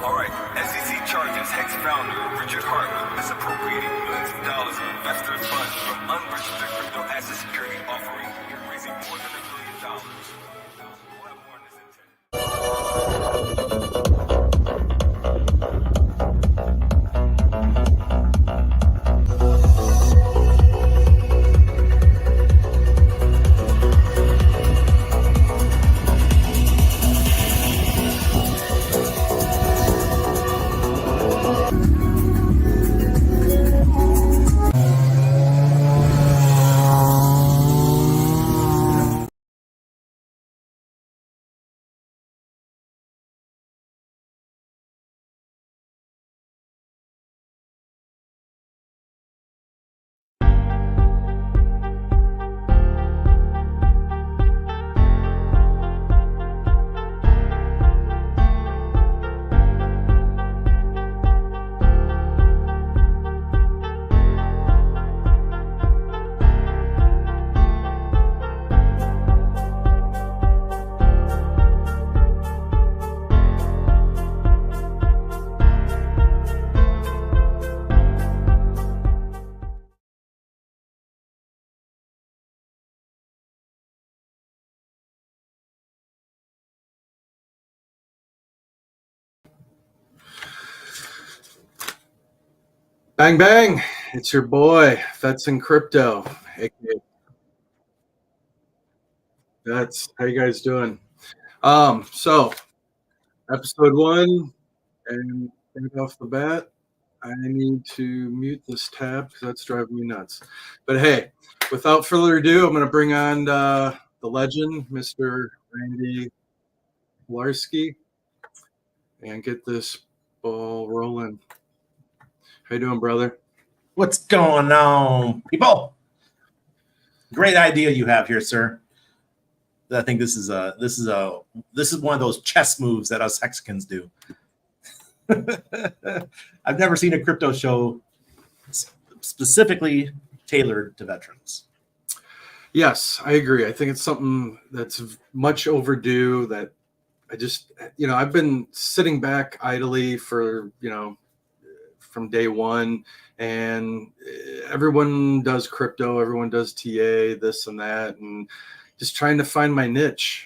All right, SEC charges Hex founder Richard Hartman misappropriating millions of dollars of investors' funds from unregistered crypto asset security offering, raising more than $1 billion. We'll have more on this in 10. Bang, bang. It's your boy, Vets in Crypto. That's how you guys doing? So episode 1, and right off the bat, I need to mute this tab because that's driving me nuts. But hey, without further ado, I'm going to bring on the legend, Mr. Randy Hilarski, and get this ball rolling. How you doing, brother? What's going on, people? Great idea you have here, sir. I think this is one of those chess moves that us Hexicans do. I've never seen a crypto show specifically tailored to veterans. Yes, I agree. I think it's something that's much overdue. That I just, I've been sitting back idly for, from day one, and everyone does crypto, everyone does TA, this and that, and just trying to find my niche.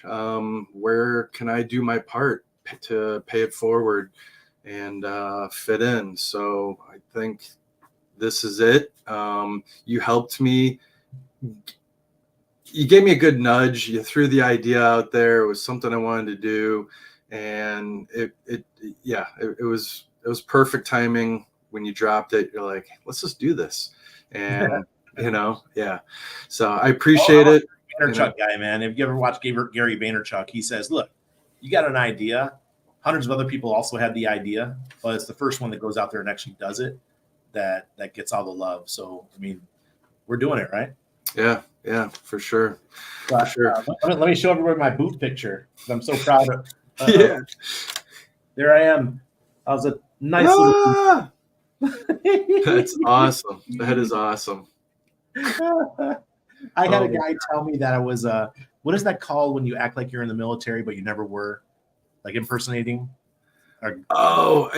Where can I do my part to pay it forward and fit in? So I think this is it. You helped me. You gave me a good nudge. You threw the idea out there. It was something I wanted to do, and it was perfect timing. When you dropped it, you're like, let's just do this. And, so I appreciate it. Vaynerchuk guy, man. If you ever watch Gary Vaynerchuk, he says, look, you got an idea. Hundreds of other people also had the idea, but it's the first one that goes out there and actually does it that gets all the love. So, I mean, we're doing it, right? Yeah, for sure. Let me show everybody my boot picture. I'm so proud of yeah. There I am. I was a nice little... That's awesome. That is awesome. I had a guy tell me that I was what is that called when you act like you're in the military but you never were, like impersonating? Honor,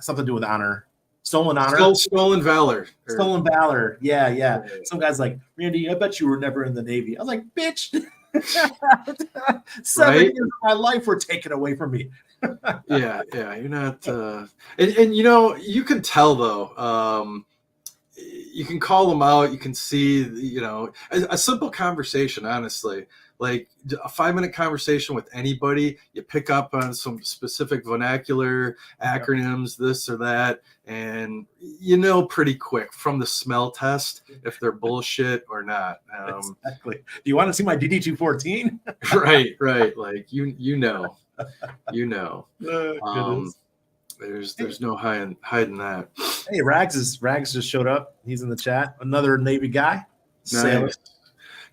something to do with honor. Stolen honor. Stolen valor. Stolen valor. Yeah. Some guy's like, Randy, I bet you were never in the Navy. I was like, bitch. 7 years of my life were taken away from me. yeah, you're not and you can tell though. You can call them out. You can see, a simple conversation, honestly, like a 5-minute conversation with anybody, you pick up on some specific vernacular, acronyms, this or that, and pretty quick from the smell test if they're bullshit or not. Exactly. Do you want to see my DD214? Right. Like, You know, Goodness. there's no hiding that. Hey, Rags just showed up. He's in the chat. Another Navy guy. Sailor. Nice.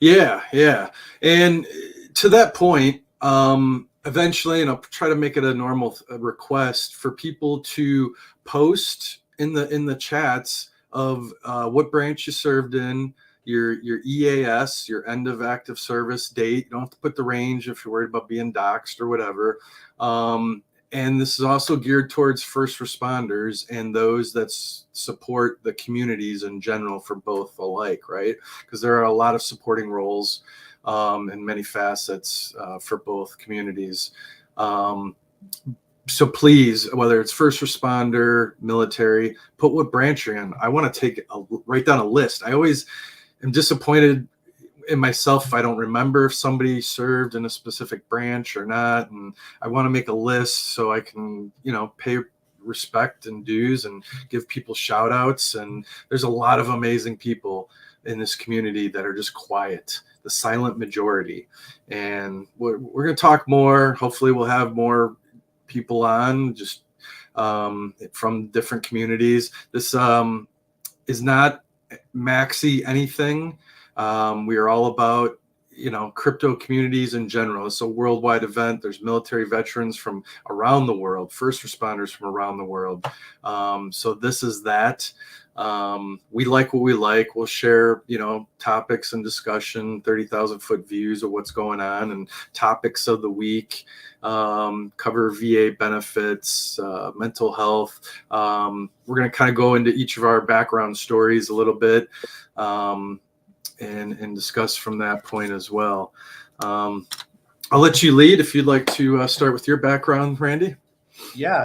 Yeah. And to that point, eventually, and I'll try to make it a normal request for people to post in the chats of what branch you served in, your EAS, your end of active service date. You don't have to put the range if you're worried about being doxxed or whatever. And this is also geared towards first responders and those that support the communities in general for both alike, right? Because there are a lot of supporting roles and many facets for both communities. So please, whether it's first responder, military, put what branch you're in. I want to write down a list. I always am disappointed in myself if I don't remember if somebody served in a specific branch or not, and I want to make a list so I can, pay respect and dues and give people shout outs. And there's a lot of amazing people in this community that are just quiet, the silent majority. And we're going to talk more. Hopefully we'll have more people on just from different communities. This is not maxi anything. We are all about, crypto communities in general. It's a worldwide event. There's military veterans from around the world, first responders from around the world. So this is that. We like what we like. We'll share, topics and discussion, 30,000 foot views of what's going on and topics of the week, cover VA benefits, mental health. We're going to kind of go into each of our background stories a little bit. And discuss from that point as well. I'll let you lead if you'd like to start with your background, Randy. Yeah.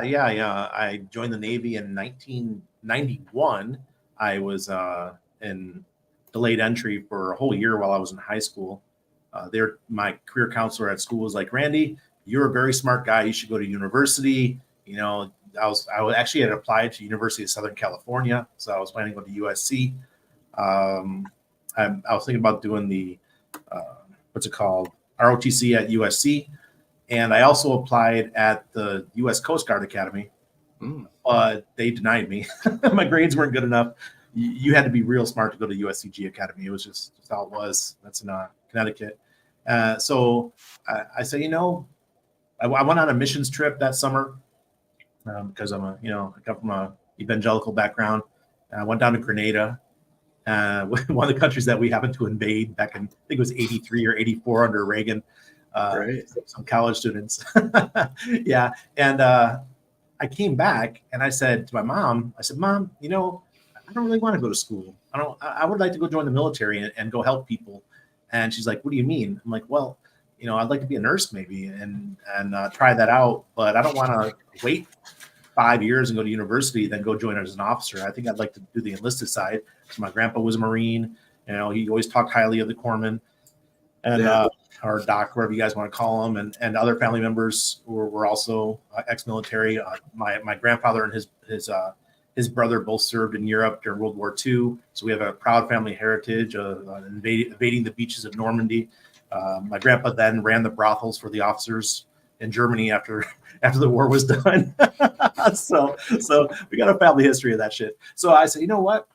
I joined the Navy in 1991. I was in delayed entry for a whole year while I was in high school. My career counselor at school was like, Randy, you're a very smart guy. You should go to university. I actually had applied to University of Southern California, so I was planning to go to USC. I was thinking about doing the ROTC at USC, and I also applied at the U.S. Coast Guard Academy, but they denied me. My grades weren't good enough. You had to be real smart to go to USCG Academy. It was just how it was. That's in Connecticut. So I said, I went on a missions trip that summer because I come from an evangelical background. I went down to Grenada. One of the countries that we happened to invade back in, I think it was 83 or 84 under Reagan, Right. Some college students. Yeah. And I came back and I said to my mom, Mom, I don't really want to go to school. I would like to go join the military and go help people. And she's like, what do you mean? I'm like, well, I'd like to be a nurse maybe and try that out, but I don't want to wait 5 years and go to university, then go join as an officer. I think I'd like to do the enlisted side. So my grandpa was a Marine. He always talked highly of the corpsman and or doc, whatever you guys want to call him, and other family members who were also ex-military. My grandfather and his brother both served in Europe during World War II. So we have a proud family heritage of invading the beaches of Normandy. My grandpa then ran the brothels for the officers in Germany after the war was done. so we got a family history of that shit. So I said, you know what?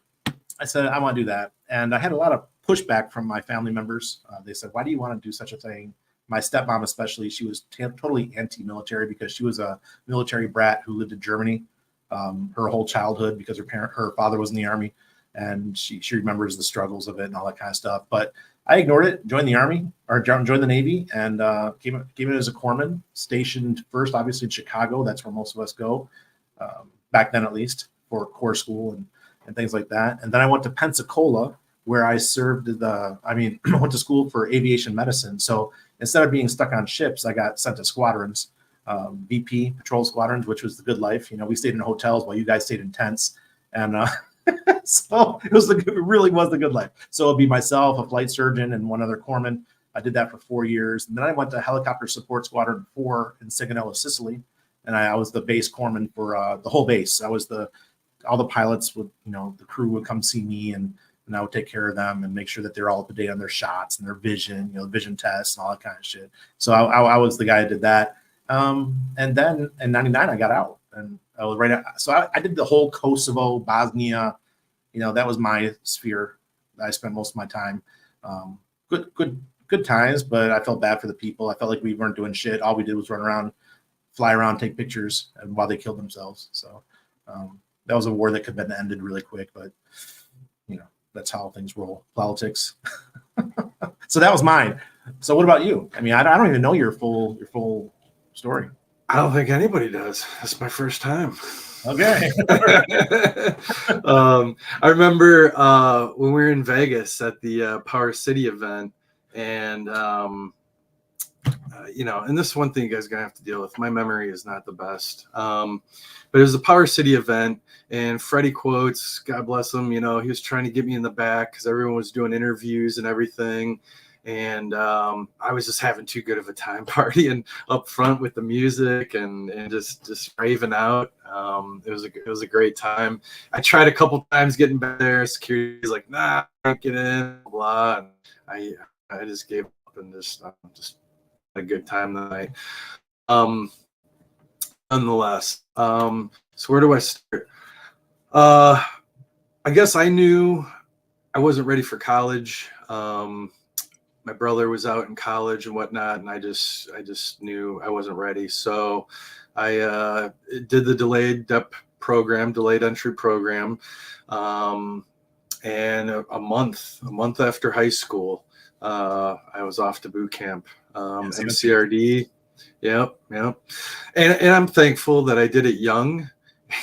I said, I want to do that. And I had a lot of pushback from my family members. They said, why do you want to do such a thing? My stepmom, especially, she was totally anti-military because she was a military brat who lived in Germany her whole childhood because her father was in the Army, and she remembers the struggles of it and all that kind of stuff. But I ignored it, joined the Army or joined the Navy, and came in as a corpsman, stationed first, obviously, in Chicago. That's where most of us go, back then at least, for Corps School and things like that. And then I went to Pensacola, where I went to school for aviation medicine. So instead of being stuck on ships, I got sent to squadrons, VP patrol squadrons, which was the good life. We stayed in hotels while you guys stayed in tents. And so it really was the good life. So it'd be myself, a flight surgeon, and one other corpsman. I did that for 4 years. And then I went to Helicopter Support Squadron 4 in Sigonella, Sicily. And I was the base corpsman for the whole base. All the pilots would, the crew would come see me and I would take care of them and make sure that they're all up to date on their shots and their vision, vision tests and all that kind of shit. So I was the guy that did that. And then in '99 I got out, and I was so I did the whole Kosovo, Bosnia. That was my sphere. I spent most of my time. Good times, but I felt bad for the people. I felt like we weren't doing shit. All we did was run around, fly around, take pictures, and while they killed themselves. So that was a war that could have been ended really quick, but that's how things roll. Politics. So that was mine. So what about you? I mean, I don't even know your full story. I don't think anybody does. It's my first time. Okay. I remember when we were in Vegas at the Power City event, and and this is one thing you guys are gonna have to deal with. My memory is not the best, but it was a Power City event, and Freddie Quotes, God bless him, he was trying to get me in the back because everyone was doing interviews and everything. And I was just having too good of a time partying up front with the music and just raving out. It was a great time. I tried a couple times getting back there. Security's like, nah, I can't get in, blah. And I just gave up and just had a good time that night. Nonetheless, so where do I start? I guess I knew I wasn't ready for college. My brother was out in college and whatnot, and I just knew I wasn't ready. So I did the delayed entry program, and a month after high school, I was off to boot camp. MCRD, yep. And I'm thankful that I did it young.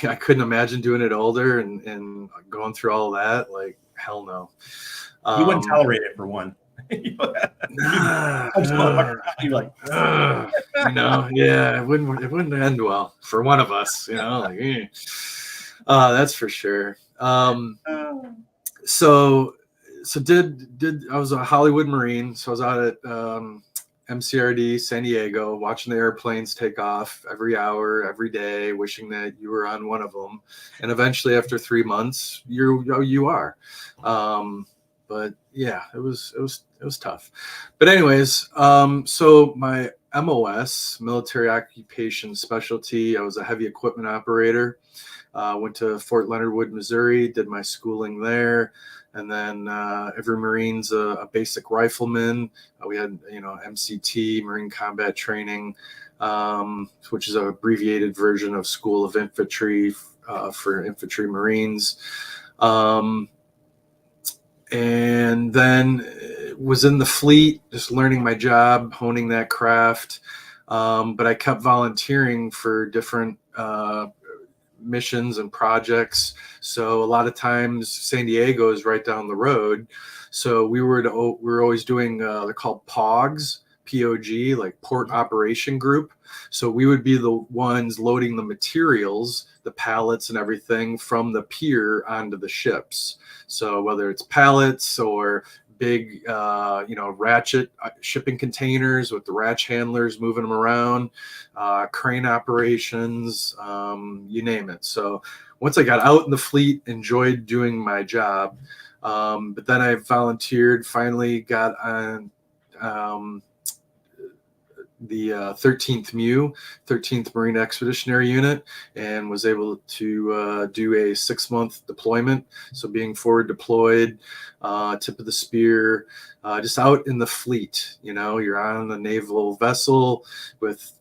I couldn't imagine doing it older and going through all of that. Like, hell no. You wouldn't tolerate it for one. You're like, yeah, it wouldn't end well for one of us, that's for sure. So I was a Hollywood Marine, so I was out at MCRD San Diego watching the airplanes take off every hour, every day, wishing that you were on one of them, and eventually after 3 months you are. But yeah, it was tough. But anyways, so my MOS, military occupation specialty, I was a heavy equipment operator. Went to Fort Leonard Wood, Missouri, did my schooling there. And then every Marine's a basic rifleman. We had, MCT, Marine Combat Training, which is an abbreviated version of School of Infantry for infantry Marines. And then was in the fleet, just learning my job, honing that craft. But I kept volunteering for different missions and projects. So a lot of times San Diego is right down the road. So we were always doing, they're called POGs, POG, like Port Operation Group. So we would be the ones loading the materials, the pallets and everything from the pier onto the ships. So whether it's pallets or big, ratchet shipping containers with the ratch handlers moving them around, crane operations, you name it. So once I got out in the fleet, enjoyed doing my job. But then I volunteered, finally got on the 13th MU, 13th Marine Expeditionary Unit, and was able to do a 6-month deployment. So being forward deployed, tip of the spear, just out in the fleet. You're on a naval vessel with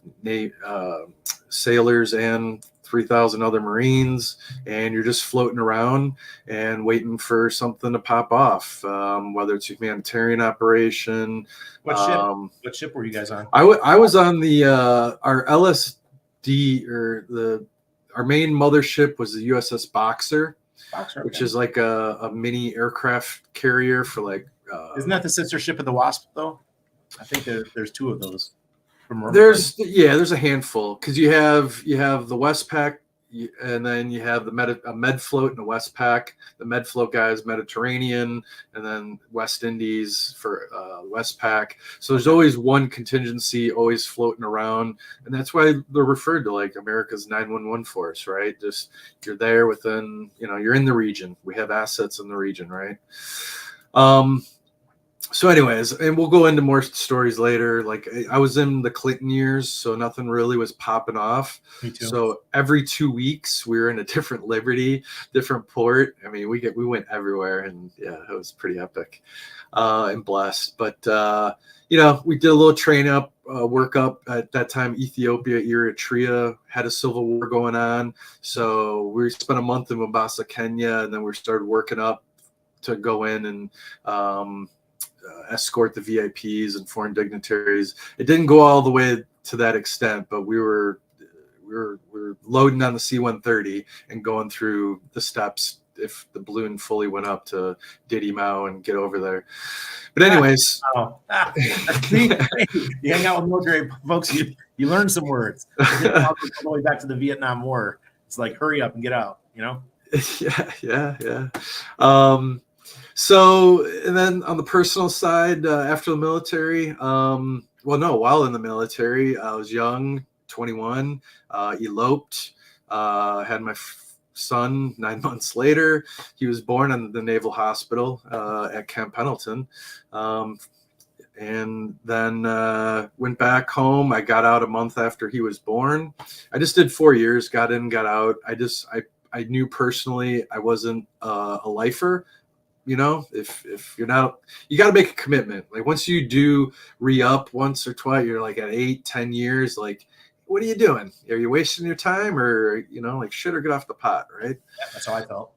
sailors and 3,000 other Marines, and you're just floating around and waiting for something to pop off, whether it's a humanitarian operation. What ship were you guys on? I was on the our LSD, or our main mothership was the USS Boxer, which is like a mini aircraft carrier for like. Isn't that the sister ship of the Wasp though? I think there's 2 of those. There's a handful, because you have the Westpac, and then you have a med float and a Westpac. The med float guy is Mediterranean, and then West Indies for Westpac. So there's always one contingency always floating around, and that's why they're referred to like America's 911 force, right? Just you're there within, you're in the region. We have assets in the region, right? So anyways, and we'll go into more stories later. Like I was in the Clinton years, so nothing really was popping off. Me too. So every 2 weeks we were in a different Liberty, different port. I mean, we went everywhere, and yeah, it was pretty epic and blessed. But you know, we did a little train up, work up at that time. Ethiopia, Eritrea had a civil war going on, so we spent a month in Mombasa, Kenya, and then we started working up to go in and escort the VIPs and foreign dignitaries. It didn't go all the way to that extent, but we were loading on the C-130 and going through the steps if the balloon fully went up to Diddy Mao and get over there. But anyways, See, you hang out with military folks, you learn some words. All the way back to the Vietnam War. It's like, hurry up and get out, you know? yeah. So, and then on the personal side, after the military, while in the military, I was young, 21, eloped, had my son 9 months later. He was born in the Naval Hospital at Camp Pendleton. And then went back home. I got out a month after he was born. I just did 4 years, got in, got out. I knew personally I wasn't a lifer. You know, if you're not, you got to make a commitment. Like once you do re-up once or twice, you're like at 8-10 years, like, what are you doing? Are you wasting your time, or, you know, like shit or get off the pot, right? Yeah, that's how I felt.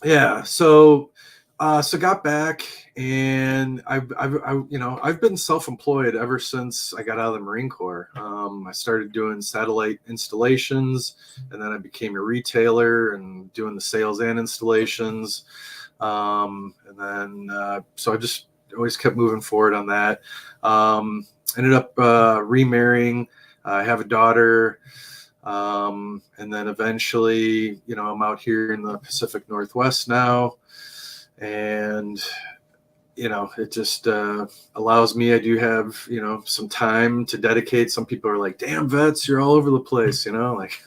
Yeah. So got back, and I've been self-employed ever since I got out of the Marine Corps. I started doing satellite installations, and then I became a retailer and doing the sales and installations. And then so I just always kept moving forward on that. Ended up remarrying. I have a daughter. And then eventually, you know, I'm out here in the Pacific Northwest now. And, you know, it just allows me, I do have, you know, some time to dedicate. Some people are like, damn, vets, you're all over the place, you know, like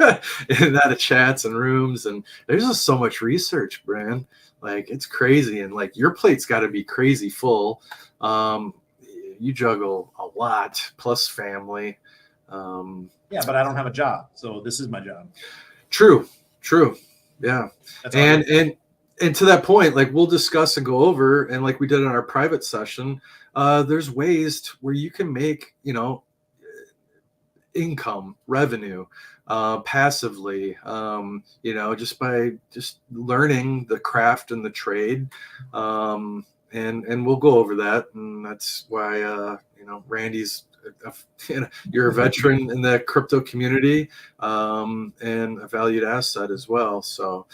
in that of chats and rooms. And there's just so much research, Bran. Like, it's crazy. And like, your plate's got to be crazy full. You juggle a lot, plus family. Yeah, but I don't have a job, so this is my job. True. Yeah. That's And to that point, like we'll discuss and go over, and like we did in our private session, there's ways where you can make, you know, income, revenue, passively, you know, just by just learning the craft and the trade. And we'll go over that. And that's why, you know, Randy's, you know, you're a veteran in the crypto community, and a valued asset as well. So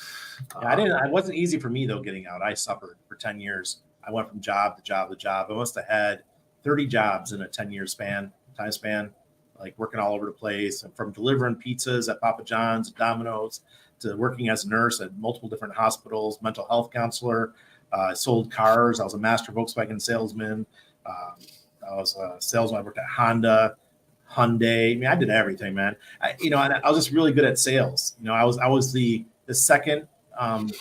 yeah, it wasn't easy for me though, getting out. I suffered for 10 years. I went from job to job to job. I must have had 30 jobs in a 10-year time span, like working all over the place, and from delivering pizzas at Papa John's, Domino's, to working as a nurse at multiple different hospitals, mental health counselor. I sold cars. I was a master Volkswagen salesman. I was a salesman. I worked at Honda, Hyundai. I mean, I did everything, man. I was just really good at sales. You know, I was the second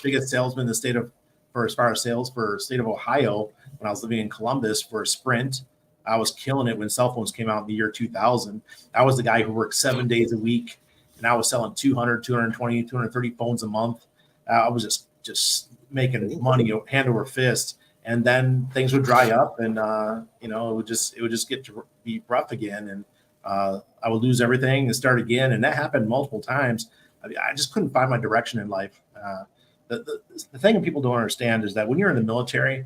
biggest salesman in the state of, for as far as sales for state of Ohio when I was living in Columbus for a Sprint. I was killing it when cell phones came out in the year 2000. I was the guy who worked 7 days a week, and I was selling 200, 220, 230 phones a month. I was just making money hand over fist. And then things would dry up, and you know, it would just get to be rough again, and I would lose everything and start again. And that happened multiple times. I just couldn't find my direction in life. The thing that people don't understand is that when you're in the military,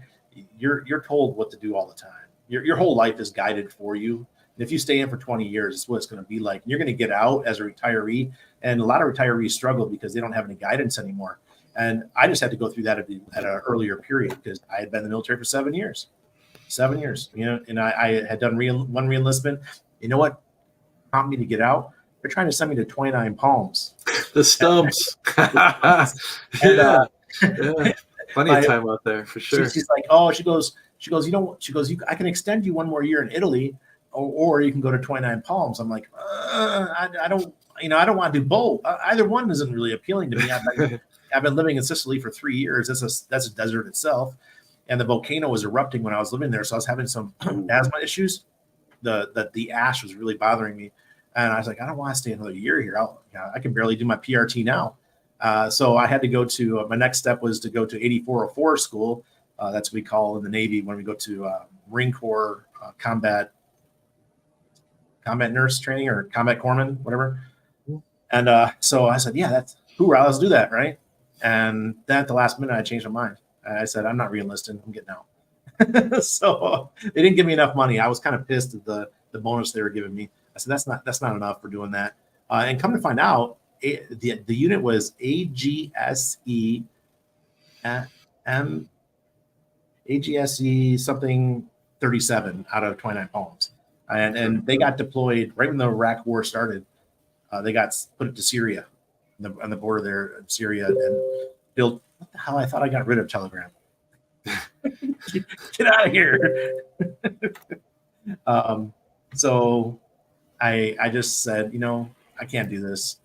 you're told what to do all the time. Your whole life is guided for you. And if you stay in for 20 years, it's what it's going to be like. You're going to get out as a retiree, and a lot of retirees struggle because they don't have any guidance anymore. And I just had to go through that at an earlier period because I had been in the military for 7 years. 7 years, you know, and I had done one reenlistment. You know what prompted me to get out? They're trying to send me to 29 Palms. The stumps. Yeah. Plenty of time out there for sure. She's like, oh, she goes, I can extend you 1 more year in Italy, or you can go to 29 Palms. I'm like, I don't want to do both. Either one isn't really appealing to me. I've been living in Sicily for 3 years. That's a desert itself. and the volcano was erupting when I was living there, so I was having some asthma issues. The ash was really bothering me, and I was like, I don't want to stay another year here. I can barely do my PRT now. So I had to go to my next step was to go to 8404 school. That's what we call in the Navy when we go to Marine Corps combat nurse training or combat corpsman, whatever. And so I said, yeah, that's hoorah, let's do that, right? And then at the last minute, I changed my mind. I said, I'm not re-enlisting. I'm getting out. So they didn't give me enough money. I was kind of pissed at the bonus they were giving me. I said, that's not enough for doing that. And come to find out, the unit was AGSE AGSE something 37 out of 29 poems. And they got deployed right when the Iraq war started. They got put to Syria, on the border there in Syria, and built. What the hell? I thought I got rid of Telegram. Get out of here. So I just said, I can't do this.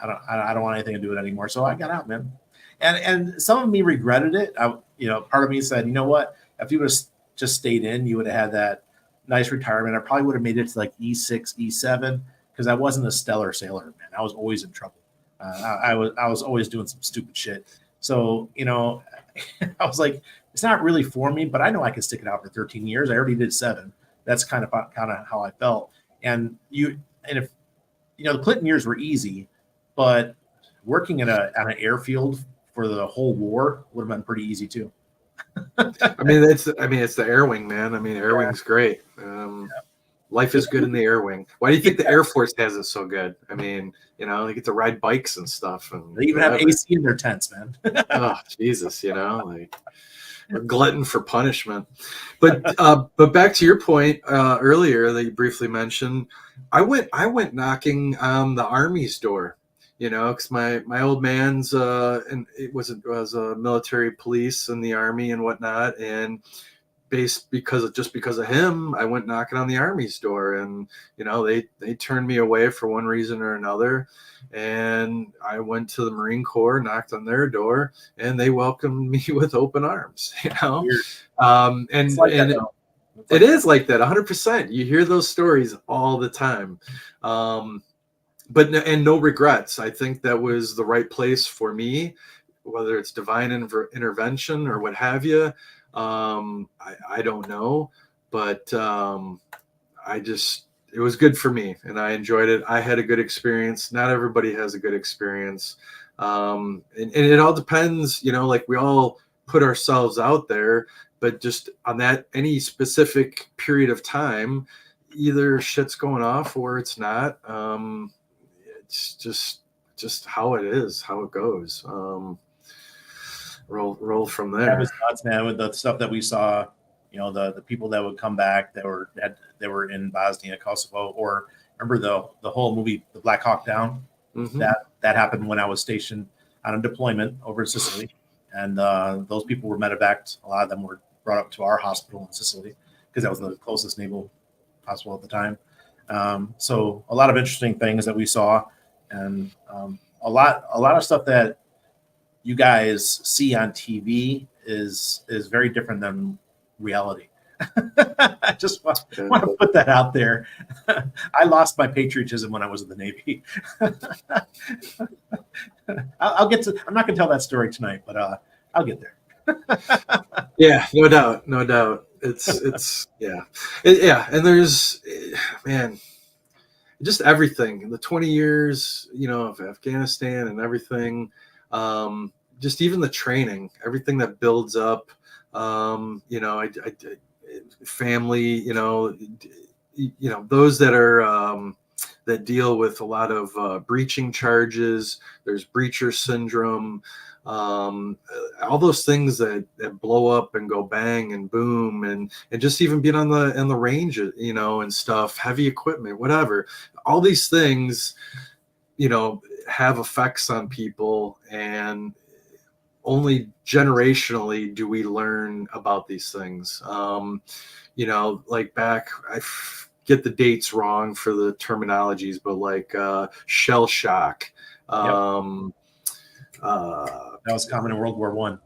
I don't want anything to do with it anymore. So I got out, man. And some of me regretted it. Part of me said, you know what? If you would have just stayed in, you would have had that nice retirement. I probably would have made it to like E6, E7, because I wasn't a stellar sailor, man. I was always in trouble. I was always doing some stupid shit. So, I was like, it's not really for me, but I know I can stick it out for 13 years. I already did 7. That's kind of how I felt. And if the Clinton years were easy, but working on an airfield for the whole war would have been pretty easy too. it's the air wing, man. Air wing's great. Life is good in the air wing. Why do you think the Air Force has it so good? They get to ride bikes and stuff, and they even have AC in their tents, man. Oh, Jesus, we're glutton for punishment. But back to your point earlier that you briefly mentioned, I went knocking on the Army's door, because my old man's and it was a military police in the Army and whatnot, and because of him, I went knocking on the Army's door, and they turned me away for one reason or another, and I went to the Marine Corps, knocked on their door, and they welcomed me with open arms. And it is like that 100%. You hear those stories all the time, but no regrets. I think that was the right place for me, whether it's divine intervention or what have you. I don't know, but it was good for me and I enjoyed it. I had a good experience. Not everybody has a good experience. And it all depends, like we all put ourselves out there, but just on any specific period of time, either shit's going off or it's not. It's just how it is, how it goes. Roll from there. That was nuts, man. With the stuff that we saw, the people that would come back that were in Bosnia, Kosovo, or remember the whole movie, The Black Hawk Down. Mm-hmm. That happened when I was stationed on a deployment over in Sicily, and those people were medevaced. A lot of them were brought up to our hospital in Sicily because that was the closest naval hospital at the time. So a lot of interesting things that we saw, and a lot of stuff that you guys see on TV is very different than reality. I just want to put that out there. I lost my patriotism when I was in the Navy. I'll get to. I'm not going to tell that story tonight, but I'll get there. Yeah, no doubt. It's yeah, and there's just everything in the 20 years, of Afghanistan and everything. Just even the training, everything that builds up, family, those that are that deal with a lot of breaching charges. There's breacher syndrome, all those things that blow up and go bang and boom, and just even being on the range, and stuff, heavy equipment, whatever. All these things, have effects on people, and only generationally do we learn about these things. Like back, I get the dates wrong for the terminologies, but like shell shock. That was common in World War I.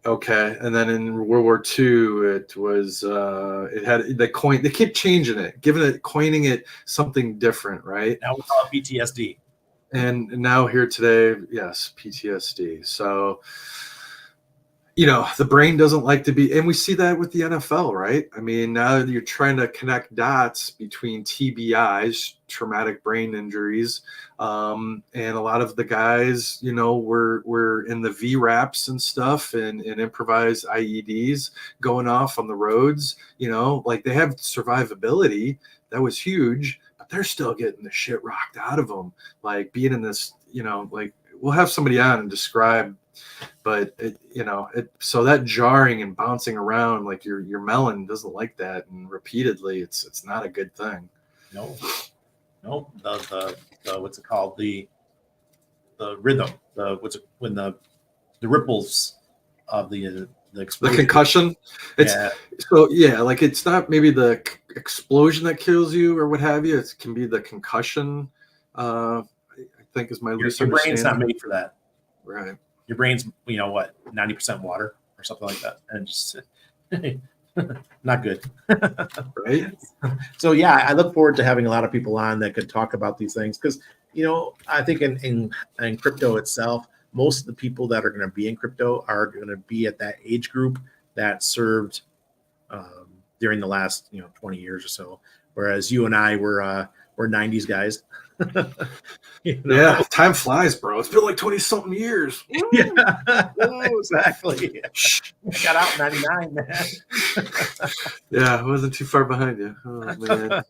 Okay, and then in World War II, it was it had the coin. They kept changing it, coining it something different, right? Now we call it PTSD. And now here today, yes, PTSD. So, you know, the brain doesn't like to be, and we see that with the NFL, right? I mean, now you're trying to connect dots between TBIs, traumatic brain injuries, and a lot of the guys, you know, were in the VRAPs and stuff, and improvised IEDs going off on the roads. You know, like they have survivability. That was huge, but they're still getting the shit rocked out of them. Like being in this, you know, like we'll have somebody on and describe, but so that jarring and bouncing around, like your melon doesn't like that, and repeatedly, it's not a good thing. No, the what's it called, the rhythm, when the ripples of the explosion. The concussion. It's like it's not maybe the explosion that kills you or what have you. It can be the concussion. I think is my loose your understanding. brain's not made for that. Right. Your brain's 90% water or something like that, and just not good. Right. So yeah, I look forward to having a lot of people on that could talk about these things, because I think in crypto itself, most of the people that are going to be in crypto are going to be at that age group that served during the last 20 years or so, whereas you and I were 90s guys. Yeah, time flies, bro. It's been like 20 something years. Yeah, exactly. I got out in 99, man. Yeah, I wasn't too far behind you. Oh man.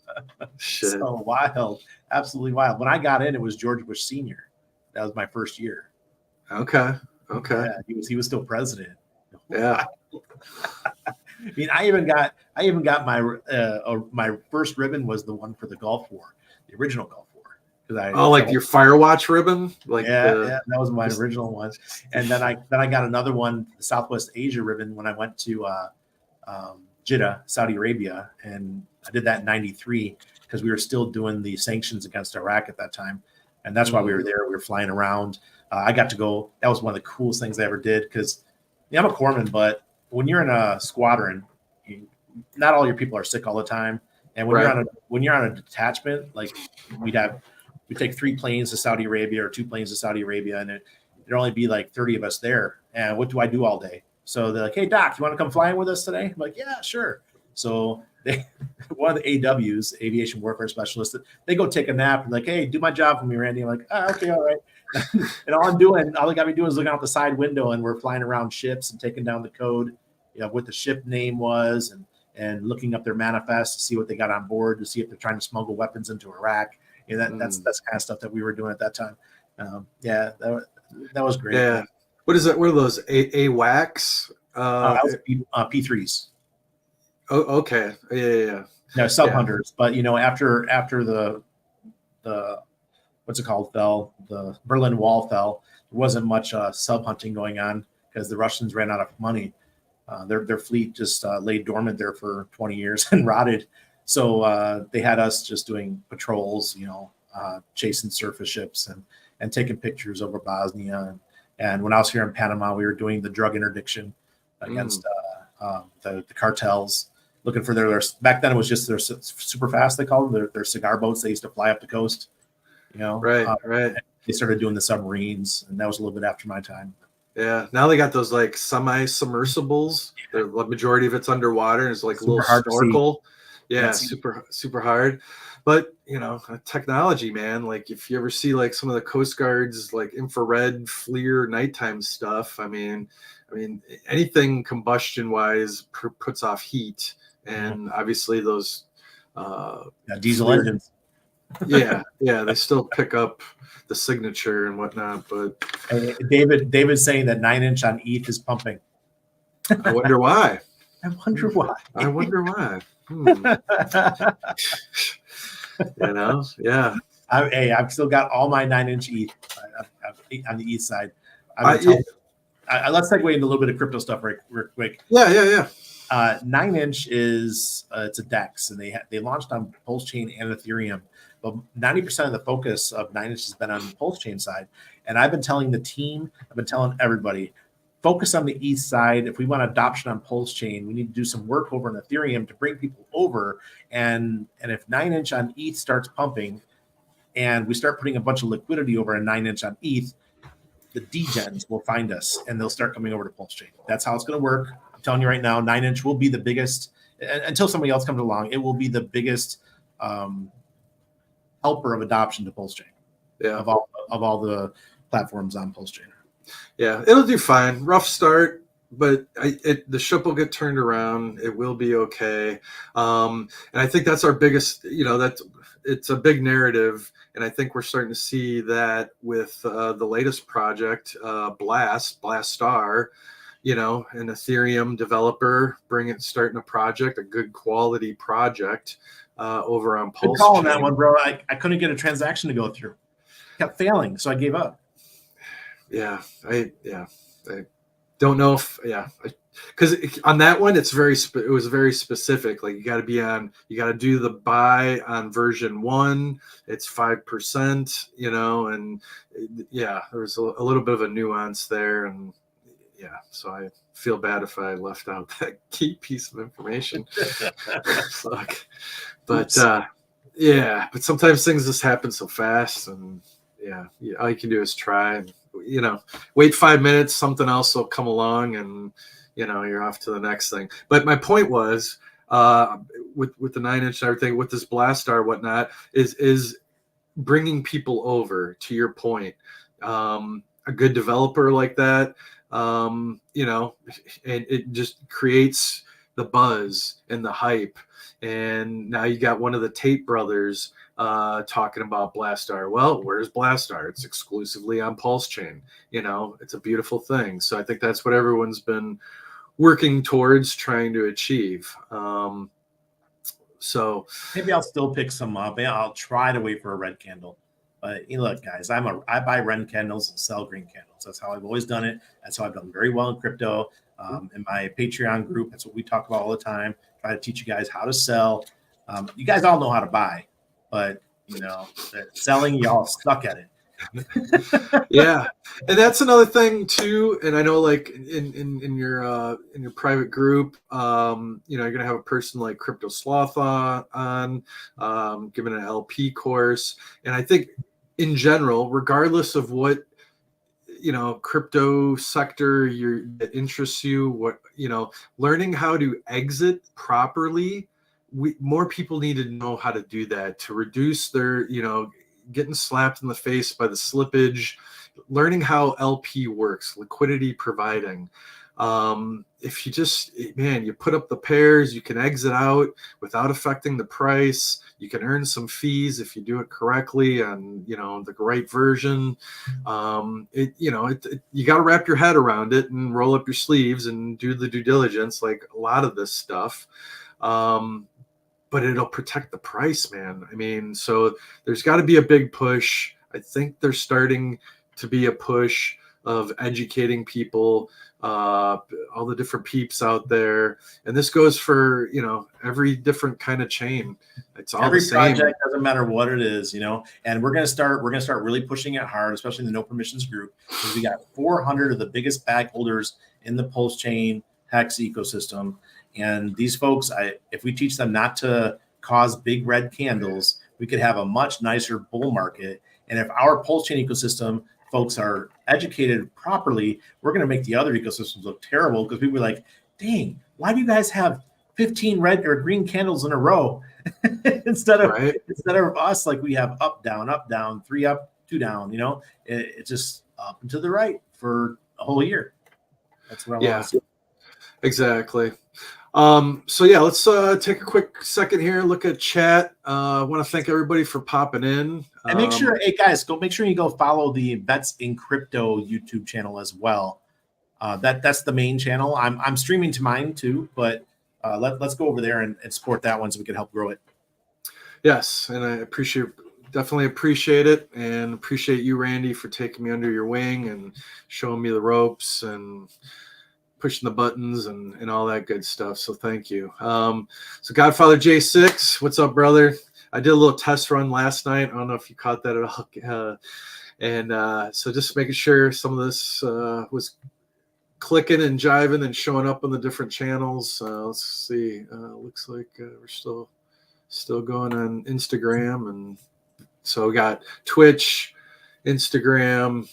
Shit. So wild. Absolutely wild. When I got in, it was George Bush Sr. That was my first year. Okay. Yeah, he was still president. Yeah. I mean, I even got my first ribbon was the one for the Gulf War, the original Gulf War. Like your Firewatch ribbon? Like that was my original one. And then I got another one, the Southwest Asia ribbon, when I went to Jeddah, Saudi Arabia, and I did that in '93 because we were still doing the sanctions against Iraq at that time, and that's why we were there. We were flying around. I got to go. That was one of the coolest things I ever did, because I'm a corpsman, but when you're in a squadron, not all your people are sick all the time, and when you're on a detachment, like we take 3 planes to Saudi Arabia or 2 planes to Saudi Arabia, and there'd only be like 30 of us there. And what do I do all day? So they're like, "Hey, Doc, you want to come flying with us today?" I'm like, "Yeah, sure." So one of the AWs, Aviation Warfare Specialists, they go take a nap and like, "Hey, do my job for me, Randy." I'm like, "Okay, all right." And all they got me doing is looking out the side window, and we're flying around ships and taking down the code, what the ship name was, and looking up their manifest to see what they got on board, to see if they're trying to smuggle weapons into Iraq. That's kind of stuff that we were doing at that time. That was great. Yeah. What is that? What are those? AWACS? P3s. Oh, okay. Yeah. No, sub hunters. But after the what's it called fell, the Berlin Wall fell, there wasn't much sub hunting going on because the Russians ran out of money. Their fleet just lay dormant there for 20 years and rotted. So they had us just doing patrols, chasing surface ships and taking pictures over Bosnia. And when I was here in Panama, we were doing the drug interdiction against the cartels, looking for their back then it was just their super fast, they called them, their cigar boats. They used to fly up the coast, Right. They started doing the submarines, and that was a little bit after my time. Yeah, now they got those like semi-submersibles. The majority of it's underwater, and it's like Super a little hard to snorkel. Yeah, That's super hard. But technology, man. Like if you ever see like some of the Coast Guard's like infrared FLIR nighttime stuff, I mean, anything combustion wise puts off heat, and obviously those diesel FLIR engines. Yeah, they still pick up the signature and whatnot. But David's saying that 9-inch on ETH is pumping. I wonder why. Yeah. I've still got all my 9-inch ETH on the ETH side. Let's segue into a little bit of crypto stuff right quick. Yeah. 9-inch is it's a DEX, and they launched on Pulse Chain and Ethereum. But 90% of the focus of 9-inch has been on the Pulse Chain side. And I've been telling the team, I've been telling everybody, focus on the ETH side. If we want adoption on Pulse Chain, we need to do some work over in Ethereum to bring people over. And if 9-inch on ETH starts pumping, and we start putting a bunch of liquidity over a 9-inch on ETH, the degens will find us and they'll start coming over to Pulse Chain. That's how it's going to work. I'm telling you right now, 9-inch will be the biggest, until somebody else comes along, it will be the biggest helper of adoption to Pulse Chain. Yeah. Of all the platforms on Pulse Chain. Yeah, it'll do fine. Rough start, but the ship will get turned around. It will be okay. And I think that's our biggest, it's a big narrative. And I think we're starting to see that with the latest project, Blastar, an Ethereum developer starting a project, a good quality project over on Pulse. Good call on that one, bro. I couldn't get a transaction to go through. Kept failing, so I gave up. I don't know if because on that one it was very specific. Like you got to do the buy on version 1. It's 5%, and there's a little bit of a nuance there, and so I feel bad if I left out that key piece of information. Fuck. But but sometimes things just happen so fast, and all you can do is try and wait 5 minutes, something else will come along, and you're off to the next thing. But my point was with the 9-inch and everything, with this Blastar whatnot, is bringing people over. To your point, a good developer like that, and it just creates the buzz and the hype. And now you got one of the Tate brothers talking about Blastar. Well, where's Blastar? It's exclusively on Pulse Chain. It's a beautiful thing. So I think that's what everyone's been working towards trying to achieve. So maybe I'll still pick some up. I'll try to wait for a red candle. But look, guys, I buy red candles and sell green candles. That's how I've always done it. That's how I've done very well in crypto. In my Patreon group, that's what we talk about all the time. Try to teach you guys how to sell. You guys all know how to buy, but selling, y'all suck at it. Yeah, and that's another thing too. And I know, like in your private group, you're gonna have a person like Crypto Sloth on giving an LP course. And I think in general, regardless of what crypto sector that interests you, what learning how to exit properly, more people need to know how to do that to reduce their getting slapped in the face by the slippage, learning how LP works, liquidity providing. If you put up the pairs, you can exit out without affecting the price. You can earn some fees if you do it correctly on the right version. You got to wrap your head around it and roll up your sleeves and do the due diligence, like a lot of this stuff. But it'll protect the price, man. I mean, so there's got to be a big push. I think there's starting to be a push of educating people, all the different peeps out there. And this goes for, every different kind of chain. It's all every the same. project, doesn't matter what it is, and we're going to start really pushing it hard, especially in the no permissions group, because we got 400 of the biggest bag holders in the Pulse Chain Hex ecosystem. And these folks, if we teach them not to cause big red candles, we could have a much nicer bull market. And if our Pulse Chain ecosystem folks are educated properly, we're going to make the other ecosystems look terrible, because people are like, dang, why do you guys have 15 red or green candles in a row instead of us? Like, we have up, down, 3 up, 2 down, it's just up and to the right for a whole year. That's what I want to see. Exactly. Let's take a quick second here, look at chat. I want to thank everybody for popping in. And make sure, hey guys, make sure you go follow the Vets in Crypto YouTube channel as well. That's the main channel. I'm streaming to mine too, but let's go over there and support that one so we can help grow it. Yes, and I definitely appreciate it, and appreciate you, Randy, for taking me under your wing and showing me the ropes and pushing the buttons and all that good stuff. So thank you. So Godfather J6, what's up, brother? I did a little test run last night. I don't know if you caught that at all. So just making sure some of this was clicking and jiving and showing up on the different channels. Let's see. Looks like we're still going on Instagram, and so we got Twitch, Instagram,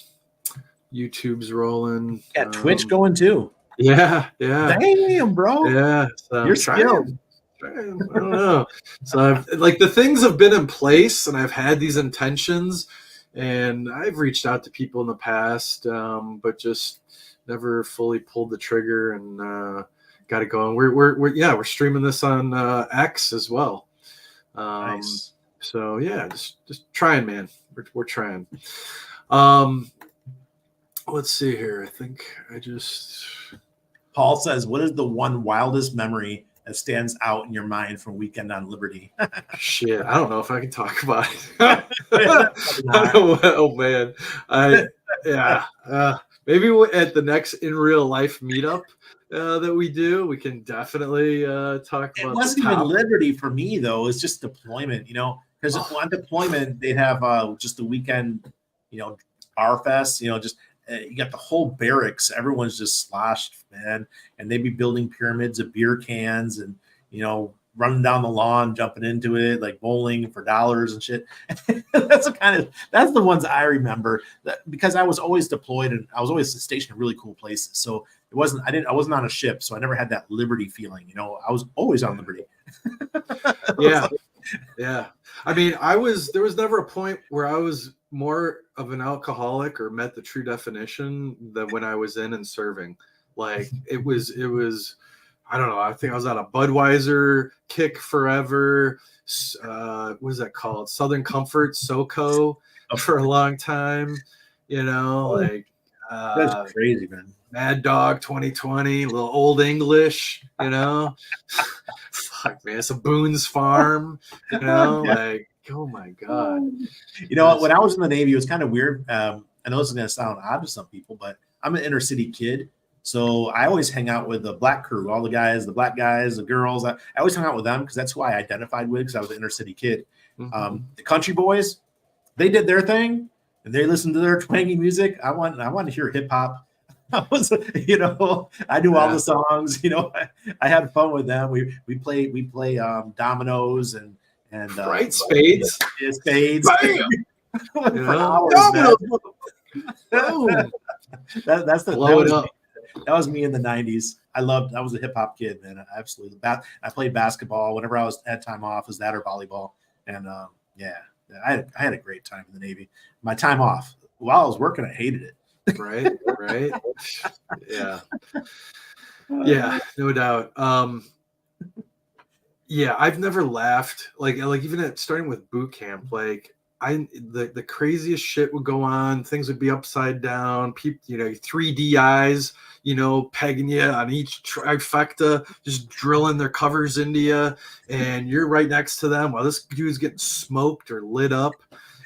YouTube's rolling. Got Twitch going too. Yeah. Damn, bro. Yeah. So You're skilled. I don't know. So like the things have been in place, and I've had these intentions, and I've reached out to people in the past, but just never fully pulled the trigger and got it going. We're streaming this on X as well. Nice. So yeah, just trying, man. We're trying. Let's see here. I think Paul says, what is the one wildest memory that stands out in your mind from Weekend on Liberty? shit. I don't know if I can talk about it. Oh man. Maybe at the next in real life meetup that we do, we can definitely talk about. It wasn't even Liberty for me though. It's just deployment, because on deployment they'd have just the weekend, R Fest, just you got the whole barracks. Everyone's just sloshed, man, and they'd be building pyramids of beer cans and running down the lawn, jumping into it, like bowling for dollars and shit. That's the ones I remember, because I was always deployed and I was always stationed in really cool places. So I wasn't on a ship, so I never had that Liberty feeling. I was always on Liberty. Yeah. I mean, there was never a point where I was more of an alcoholic or met the true definition than when I was in and serving. Like it was, I don't know. I think I was on a Budweiser kick forever. What is that called? Southern Comfort, SoCo for a long time, that's crazy, man. Mad Dog 2020, a little Old English, fuck, man, it's a Boone's Farm, like, oh my God. When I was in the Navy, it was kind of weird. I know this is going to sound odd to some people, but I'm an inner city kid. So I always hang out with the black crew, all the guys, the black guys, the girls. I always hung out with them because that's who I identified with, because I was an inner city kid. Mm-hmm. The country boys, they did their thing and they listened to their twangy music. I want to hear hip hop. I knew all the songs. I had fun with them. We play dominoes and right, spades. Spades. For hours, dominoes. That's the blow it up. That was me in the 90s. I was a hip hop kid, man. Absolutely. I played basketball whenever I had time off, was that or volleyball. And I had a great time in the Navy. My time off, while I was working, I hated it. Right. Yeah, no doubt. I've never laughed like even starting with boot camp, like the craziest shit would go on. Things would be upside down. People, 3 eyes, pegging you on each trifecta, just drilling their covers into you, and you're right next to them while this dude's getting smoked or lit up.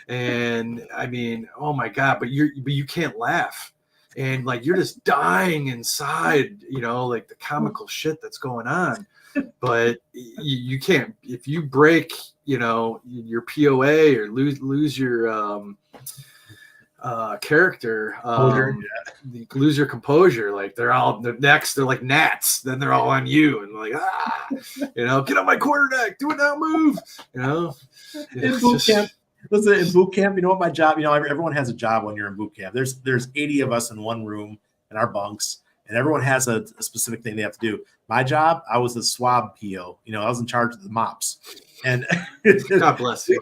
And I mean, oh my God, but you can't laugh. And like, you're just dying inside, like the comical shit that's going on. But you can't, if you break, your POA or lose your character, lose your composure. Like they're like gnats. Then they're all on you and like, get on my quarterdeck, do it now, move. In boot camp. Listen, in boot camp, you know what my job? Everyone has a job when you're in boot camp. There's 80 of us in one room in our bunks, and everyone has a specific thing they have to do. My job, I was the swab PO. I was in charge of the mops. And God bless you.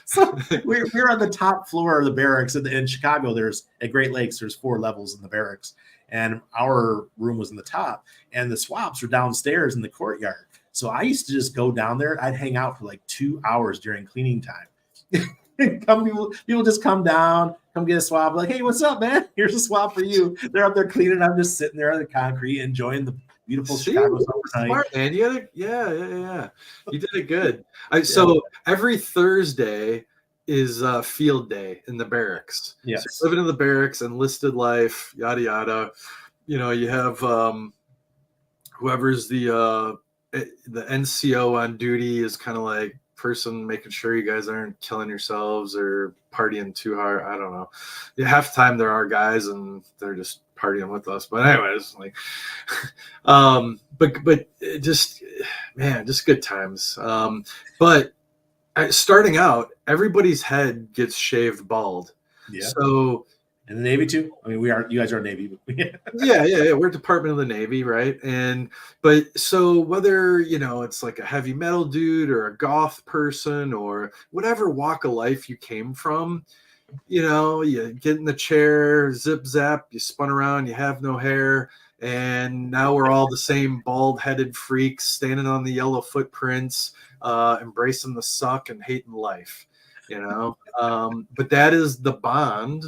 So we're on the top floor of the barracks in Chicago. At Great Lakes, there's 4 levels in the barracks, and our room was in the top, and the swabs were downstairs in the courtyard. So I used to just go down there. I'd hang out for like 2 hours during cleaning time. People just come down, come get a swab. Like, hey, what's up, man? Here's a swab for you. They're up there cleaning. I'm just sitting there on the concrete, enjoying the beautiful Chicago summer night. Smart, man. Yeah. You did it good. So every Thursday is field day in the barracks. Yes. So living in the barracks, enlisted life, yada yada. You have whoever's the NCO on duty is kind of like person making sure you guys aren't killing yourselves or partying too hard. I don't know. Yeah, half the time there are guys and they're just partying with us. But anyways, like, but it just, man, just good times. But starting out, everybody's head gets shaved bald. Yeah. So in the Navy too. I mean, you guys are Navy. yeah. We're Department of the Navy, right? But so whether, it's like a heavy metal dude or a goth person or whatever walk of life you came from, you get in the chair, zip zap, you spun around, you have no hair, and now we're all the same bald-headed freaks standing on the yellow footprints, embracing the suck and hating life, but that is the bond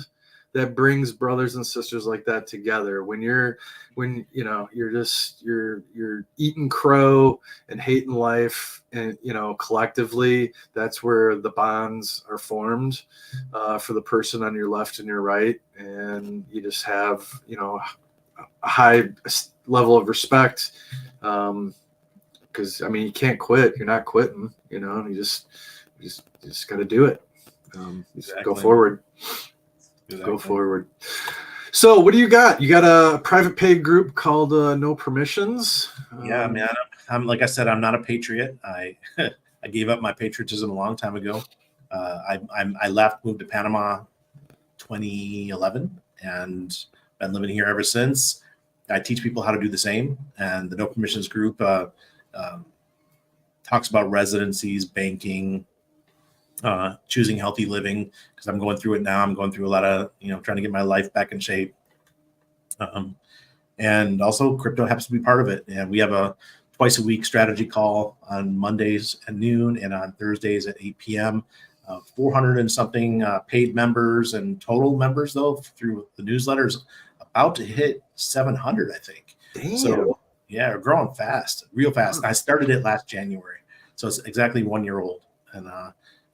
that brings brothers and sisters like that together. When you're eating crow and hating life, and collectively, that's where the bonds are formed for the person on your left and your right, and you just have a high level of respect, because you can't quit. You're not quitting. You just got to do it. Exactly. Go forward. Exactly. Go forward. So what do you got? You got a private paid group called No Permissions. Yeah, man. I'm like I said, I'm not a patriot. I gave up my patriotism a long time ago. I left, moved to Panama 2011, and been living here ever since. I teach people how to do the same. And the No Permissions group talks about residencies, banking, choosing healthy living, because I'm going through it now. I'm going through a lot of, trying to get my life back in shape. And also crypto happens to be part of it. And we have a twice a week strategy call on Mondays at noon and on Thursdays at 8 p.m. 400 and something paid members, and total members though through the newsletters about to hit 700, I think. Damn. So yeah, we're growing fast, real fast. I started it last January, so it's exactly 1 year old, and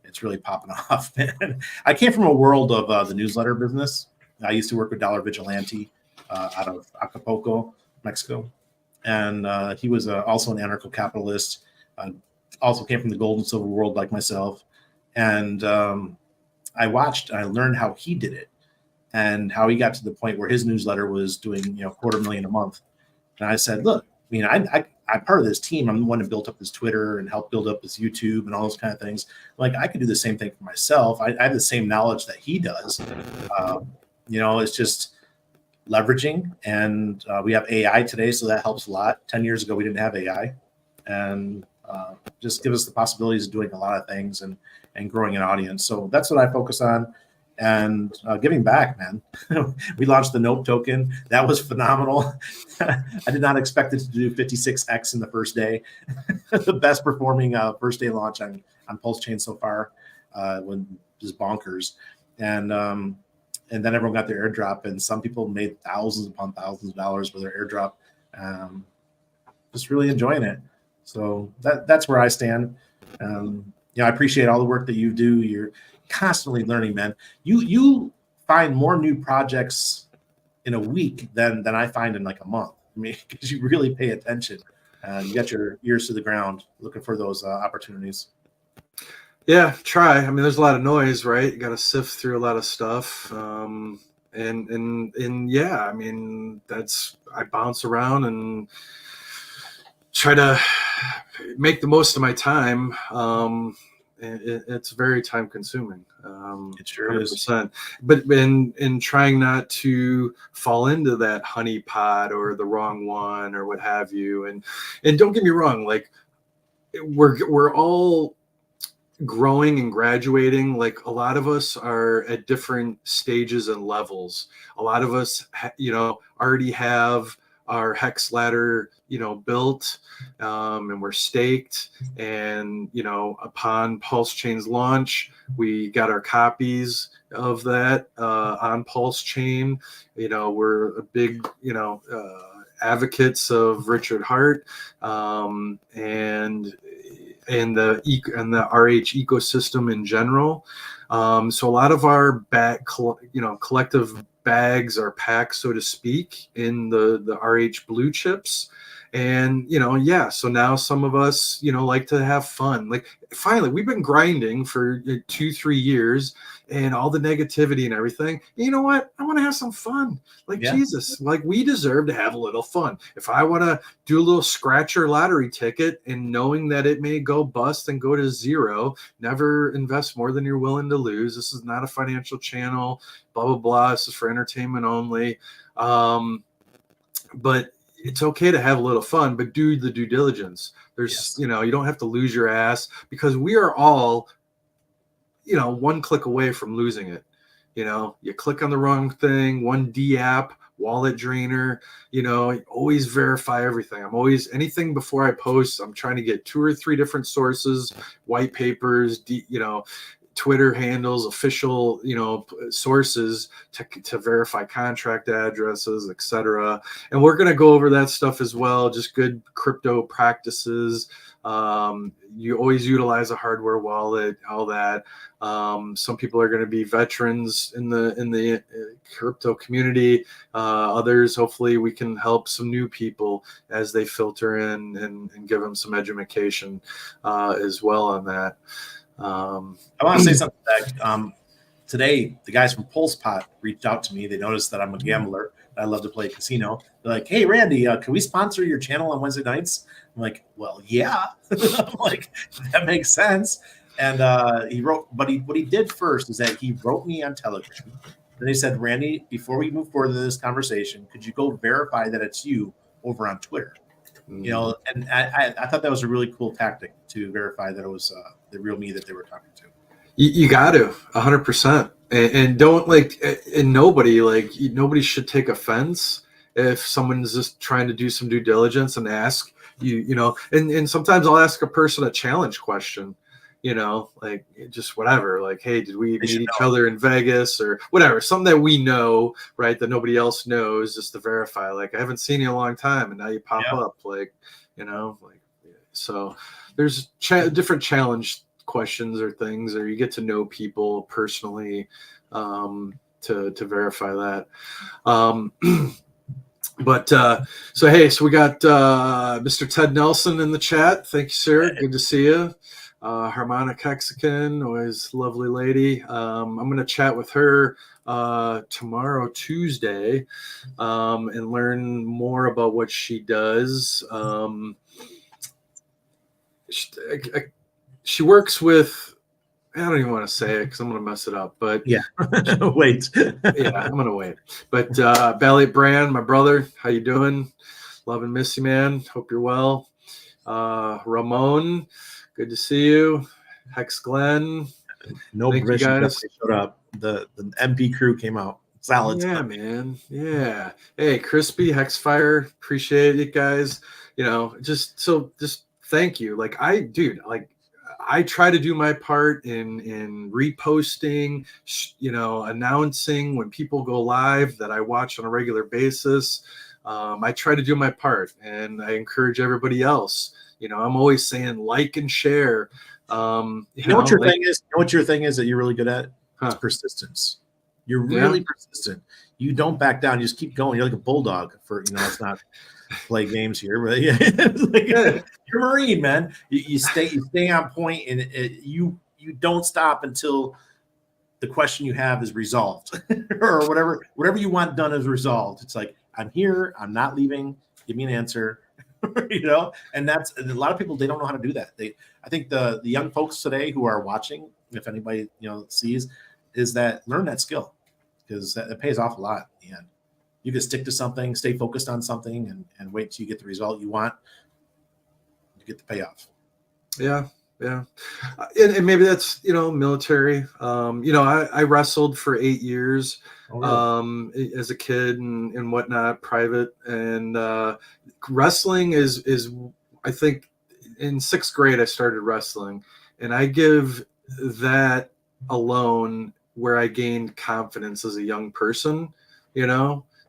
it's really popping off, man. I came from a world of the newsletter business. I used to work with Dollar Vigilante out of Acapulco, Mexico. And he was also an anarcho-capitalist, also came from the gold and silver world like myself. And I watched, I learned how he did it and how he got to the point where his newsletter was doing, $250,000 a month. And I said, look, I'm part of this team. I'm the one that built up his Twitter and helped build up his YouTube and all those kind of things. Like, I could do the same thing for myself. I have the same knowledge that he does. It's just leveraging. And we have AI today, so that helps a lot. 10 years ago, we didn't have AI. And just give us the possibilities of doing a lot of things and growing an audience. So that's what I focus on. And giving back, man. We launched the Nope token. That was phenomenal. I did not expect it to do 56x in the first day. The best performing first day launch on Pulse Chain so far, when just bonkers. And then everyone got their airdrop, and some people made thousands upon thousands of dollars with their airdrop. Just really enjoying it. So that's where I stand. I appreciate all the work that you do. You're constantly learning, man. You find more new projects in a week than I find in like a month. Because you really pay attention. You got your ears to the ground looking for those opportunities. Yeah, try. There's a lot of noise, right? You got to sift through a lot of stuff. And yeah, I bounce around and try to make the most of my time. It's very time consuming. It sure is. But in trying not to fall into that honey pot or the wrong one or what have you. And don't get me wrong, like we're all growing and graduating. Like, a lot of us are at different stages and levels. A lot of us, already have our hex ladder, built, and we're staked. And, upon Pulse Chain's launch, we got our copies of that on Pulse Chain. We're a big, advocates of Richard Hart, and the RH ecosystem in general. So a lot of our collective bags are packed, so to speak, in the RH blue chips. And, yeah, so now some of us, like to have fun. Like, finally, we've been grinding for 2-3 years and all the negativity and everything. You know what? I want to have some fun. Like, Yeah. Jesus, like, we deserve to have a little fun. If I want to do a little scratcher lottery ticket and knowing that it may go bust and go to zero, never invest more than you're willing to lose. This is not a financial channel, blah, blah, blah. This is for entertainment only. But it's okay to have a little fun, but do the due diligence. There's, you don't have to lose your ass, because we are all, one click away from losing it. You click on the wrong thing, one D app, wallet drainer, always verify everything. Anything before I post, I'm trying to get 2 or 3 different sources, white papers, Twitter handles, official, sources to verify contract addresses, etc. And we're going to go over that stuff as well. Just good crypto practices. You always utilize a hardware wallet, all that. Some people are going to be veterans in the crypto community. Others, hopefully, we can help some new people as they filter in and give them some education as well on that. I want to say something back. Today, the guys from PulsePot reached out to me. They noticed that I'm a gambler. I love to play casino. They're like, "Hey, Randy, can we sponsor your channel on Wednesday nights?" I'm like, "Well, yeah." I'm like, that makes sense. And he wrote, but what he did first is that he wrote me on Telegram. Then he said, "Randy, before we move forward in this conversation, could you go verify that it's you over on Twitter?" And I thought that was a really cool tactic to verify that it was the real me that they were talking to. You got to 100%, and don't and nobody should take offense if someone's just trying to do some due diligence and ask and sometimes I'll ask a person a challenge question, just whatever, like, hey, did we meet each other in Vegas or whatever, something that we know, right, that nobody else knows, just to verify, like, I haven't seen you in a long time and now you pop up, so there's different challenge questions or things, or you get to know people personally to verify that. But so we got Mr. Ted Nelson in the chat. Thank you, sir. Good to see you. Harmonic Hexagon, always lovely lady. I'm going to chat with her tomorrow, Tuesday, and learn more about what she does. She works with, I don't even want to say it because I'm going to mess it up, but yeah, wait. Yeah, I'm going to wait. But Ballet Brand, my brother, how you doing? Love and miss you, man. Hope you're well. Ramon, good to see you. Hex Glenn. No permission definitely showed up. The MP crew came out. Solid. Yeah, man. Yeah. Hey, Crispy, Hexfire, appreciate it, guys. Just thank you. I try to do my part in reposting, announcing when people go live that I watch on a regular basis. I try to do my part, and I encourage everybody else. I'm always saying like and share. What your thing is? What your thing is that you're really good at? It's persistence. You're really persistent. You don't back down. You just keep going. You're like a bulldog. It's not play games here, but you're a Marine, man. You stay on point, and you don't stop until the question you have is resolved, or whatever you want done is resolved. It's like, I'm here. I'm not leaving. Give me an answer. And that's a lot of people. They don't know how to do that. I think the young folks today who are watching, if anybody sees, is that learn that skill, because it pays off a lot in the end. You can stick to something, stay focused on something, and wait till you get the result you want. You get the payoff. Yeah. And maybe that's, military. I wrestled for 8 years as a kid and whatnot, private. And wrestling is, I think, in 6th grade, I started wrestling. And I give that alone where I gained confidence as a young person,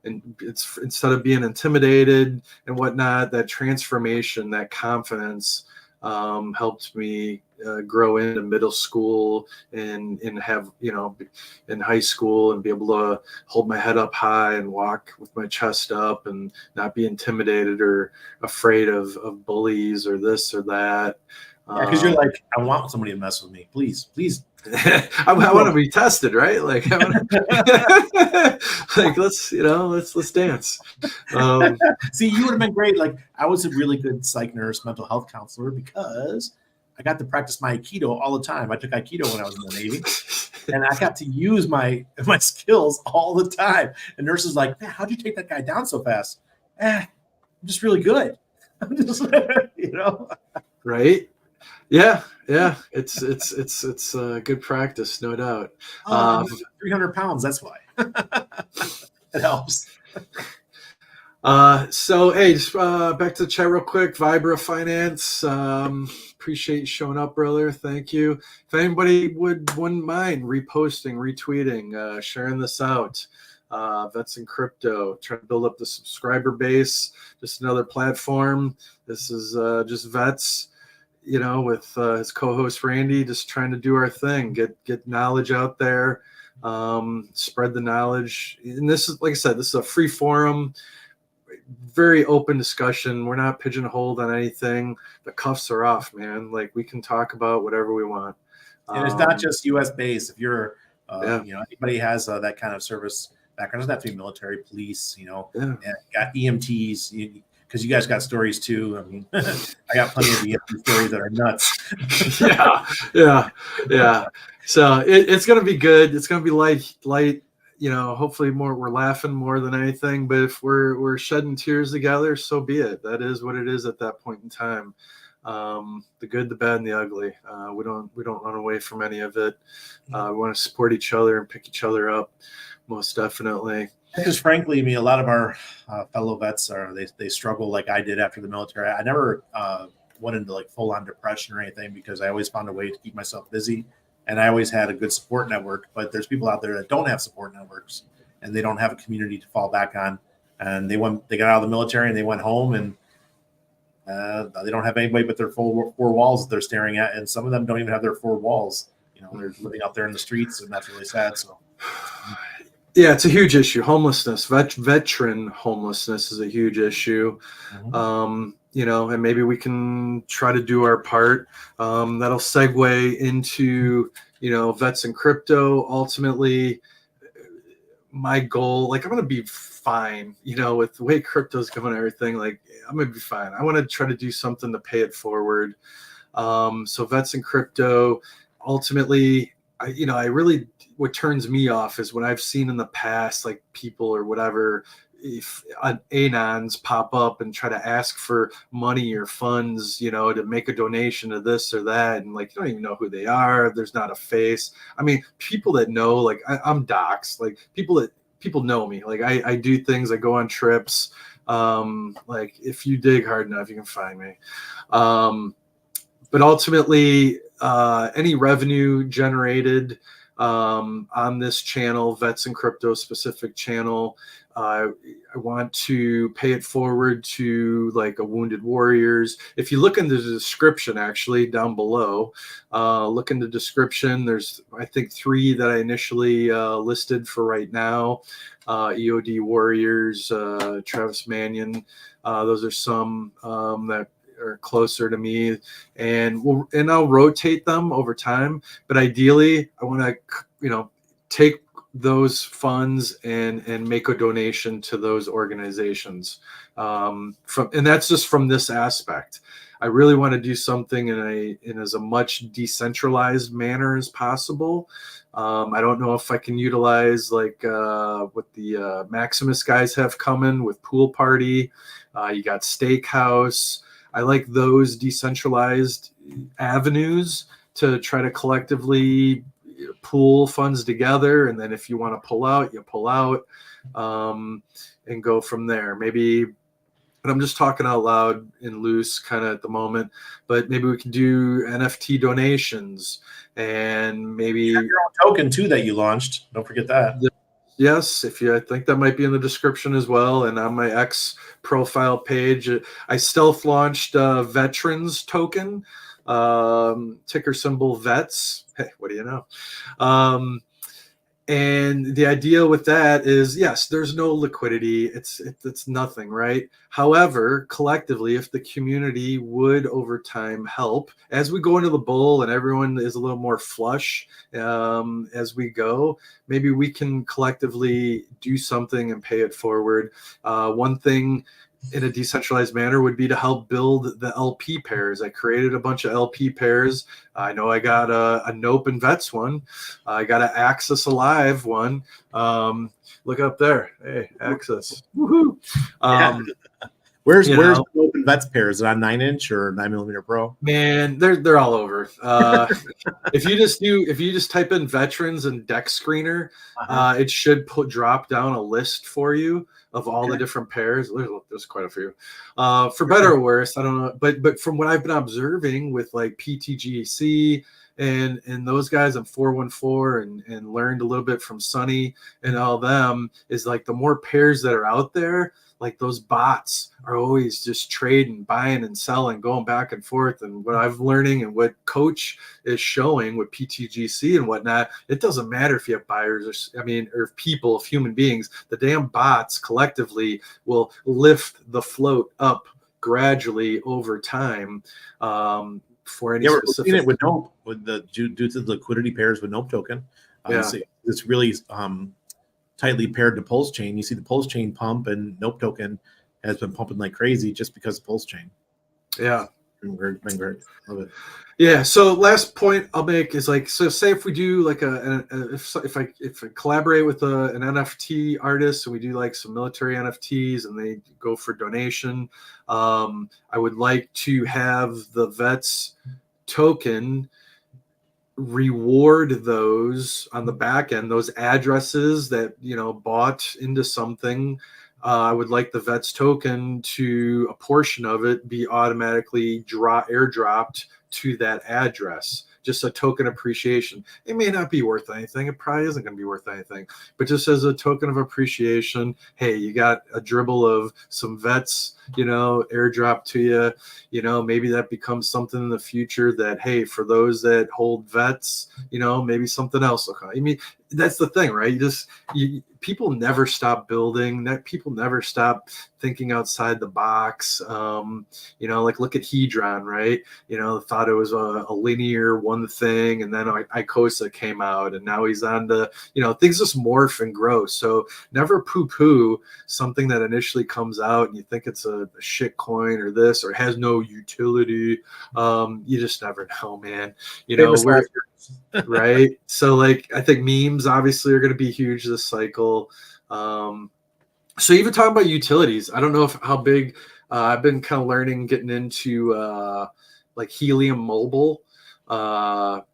and it's, instead of being intimidated and whatnot, that transformation, that confidence helped me grow into middle school and have, in high school, and be able to hold my head up high and walk with my chest up and not be intimidated or afraid of bullies or this or that. Yeah, because you're like, I want somebody to mess with me. Please, please. I want to be tested, right? Like, I wanna, like let's dance. See, you would have been great. Like, I was a really good psych nurse, mental health counselor, because I got to practice my Aikido all the time. I took Aikido when I was in the Navy, and I got to use my skills all the time. And nurses like, man, how'd you take that guy down so fast? I'm just really good. I'm just, Right. Yeah. It's good practice, no doubt. 300 pounds. That's why. It helps. So hey, just back to the chat real quick. Vibra Finance, appreciate you showing up, brother. Thank you. If anybody wouldn't mind reposting, retweeting, sharing this out, Vets in Crypto, trying to build up the subscriber base. Just another platform. This is just Vets, with his co-host Randy, just trying to do our thing, get knowledge out there, spread the knowledge. And this is, like I said, this is a free forum, very open discussion. We're not pigeonholed on anything. The cuffs are off, man. Like, we can talk about whatever we want. And it's not just U.S. based. If you're, anybody has that kind of service background, doesn't have to be military, police, and got EMTs, because you guys got stories too. I mean, I got plenty of EMT stories that are nuts. Yeah. So it's going to be good. It's going to be light, hopefully we're laughing more than anything, but if we're shedding tears together, so be it. That is what it is at that point in time. The good, the bad, and the ugly. We don't run away from any of it. We want to support each other and pick each other up, most definitely. Because frankly, a lot of our fellow vets they struggle like I did after the military. I never went into like full on depression or anything, because I always found a way to keep myself busy, and I always had a good support network. But there's people out there that don't have support networks, and they don't have a community to fall back on. And they got out of the military and they went home, and they don't have anybody but their four walls that they're staring at, and some of them don't even have their four walls. They're living out there in the streets, and that's really sad. So. Yeah, it's a huge issue. Homelessness, veteran homelessness is a huge issue. Mm-hmm. And maybe we can try to do our part. That'll segue into, Vets in Crypto. Ultimately, my goal, like, I'm going to be fine, with the way crypto's going and everything. Like, I'm going to be fine. I want to try to do something to pay it forward. So Vets in Crypto, ultimately, I really, what turns me off is when I've seen in the past, like, people or whatever, if anons pop up and try to ask for money or funds, to make a donation to this or that, and like, you don't even know who they are. There's not a face. I mean, people that know, like, I'm doxxed, like, people know me. Like, I do things. I go on trips. Like, if you dig hard enough, you can find me. But ultimately, any revenue generated on this channel, Vets in Crypto specific channel, I want to pay it forward to, like, a Wounded Warriors. If you look in the description, actually down below, look in the description. There's, I think, 3 that I initially listed for right now. EOD Warriors, Travis Mannion. Those are some that are closer to me, and I'll rotate them over time. But ideally, I want to, take those funds and make a donation to those organizations. And that's just from this aspect. I really want to do something in as a much decentralized manner as possible. I don't know if I can utilize, like, what the Maximus guys have coming with Pool Party. You got Steakhouse. I like those decentralized avenues to try to collectively pool funds together. And then if you want to pull out, you pull out, and go from there. Maybe, and I'm just talking out loud and loose kind of at the moment, but maybe we can do NFT donations, and maybe you have your own token too that you launched. Don't forget that. Yes. I think that might be in the description as well. And on my X profile page, I stealth launched veterans token, ticker symbol VETS. Hey, what do you know? And the idea with that is, yes, there's no liquidity. It's nothing, right? However, collectively, if the community would over time help as we go into the bull and everyone is a little more flush as we go, maybe we can collectively do something and pay it forward. One thing in a decentralized manner would be to help build the LP pairs. I created a bunch of LP pairs. I know I got a Nope and Vets one. I got an Axis Alive one. Look up there. Hey, Axis. Woohoo. Where's the Open Vets pair? Is it on 9-inch or 9mm Pro? Man, they're all over. If you just type in veterans and deck screener, it should drop down a list for you of all the different pairs. There's quite a few. For better or worse, I don't know. But from what I've been observing with like PTGC and those guys on 414 and learned a little bit from Sonny and all them, is like the more pairs that are out there, like those bots are always just trading, buying and selling, going back and forth. And what I've learning and what Coach is showing with PTGC and whatnot, it doesn't matter if you have buyers or people, if human beings, the damn bots collectively will lift the float up gradually over time. For any specific, we're seeing it with the due to the liquidity pairs with Nope token. It's really tightly paired to Pulse Chain. You see the Pulse Chain pump, and Nope token has been pumping like crazy just because of Pulse Chain. Yeah, been great. Love it. Yeah. So last point I'll make is like, so say if we do like if I collaborate with an NFT artist and we do like some military NFTs and they go for donation, I would like to have the VETS token reward those on the back end, those addresses that bought into something. I would like the VETS token to a portion of it be automatically airdropped to that address. Just a token appreciation. It may not be worth anything. It probably isn't going to be worth anything. But just as a token of appreciation, hey, you got a dribble of some VETS, airdrop to you. Maybe that becomes something in the future that, hey, for those that hold VETS, maybe something else will come. I mean, that's the thing, right? People never stop building. People never stop thinking outside the box. Like look at Hedron, right? Thought it was a linear one thing, and then Icosa came out, and now he's on the, things just morph and grow. So never poo-poo something that initially comes out and you think it's a shit coin or this or has no utility. You just never know, man. Right. So like I think memes obviously are going to be huge this cycle. So even talking about utilities, I don't know how big I've been kind of learning, getting into like Helium Mobile.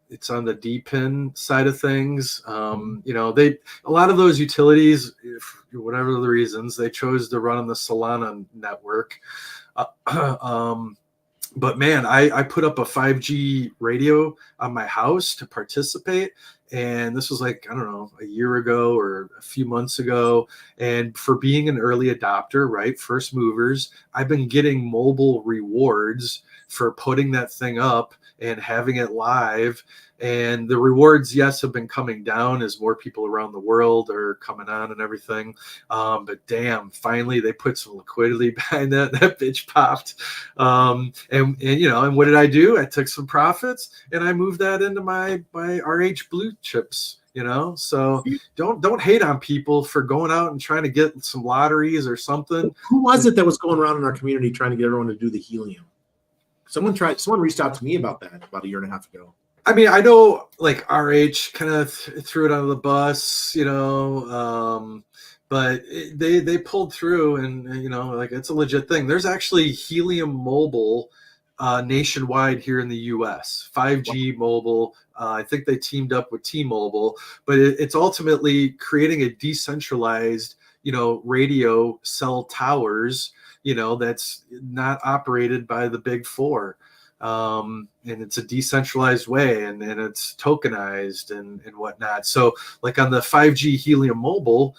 It's on the DPIN side of things. A lot of those utilities, for whatever the reasons, they chose to run on the Solana network. But man, I put up a 5G radio on my house to participate. And this was like, I don't know, a year ago or a few months ago. And for being an early adopter, right, first movers, I've been getting mobile rewards for putting that thing up and having it live. And the rewards, yes, have been coming down as more people around the world are coming on and everything. But damn, finally they put some liquidity behind that. That bitch popped. And what did I do? I took some profits and I moved that into my RH blue chips. So don't hate on people for going out and trying to get some lotteries or something. Who was it that was going around in our community trying to get everyone to do the helium? Someone reached out to me about that about a year and a half ago. I mean, I know like RH kind of threw it under the bus, but they pulled through, and like it's a legit thing. There's actually Helium Mobile nationwide here in the U.S. 5G mobile. I think they teamed up with T-Mobile, but it's ultimately creating a decentralized, radio cell towers, that's not operated by the big four. and it's a decentralized way, and it's tokenized and whatnot. So like on the 5G Helium Mobile,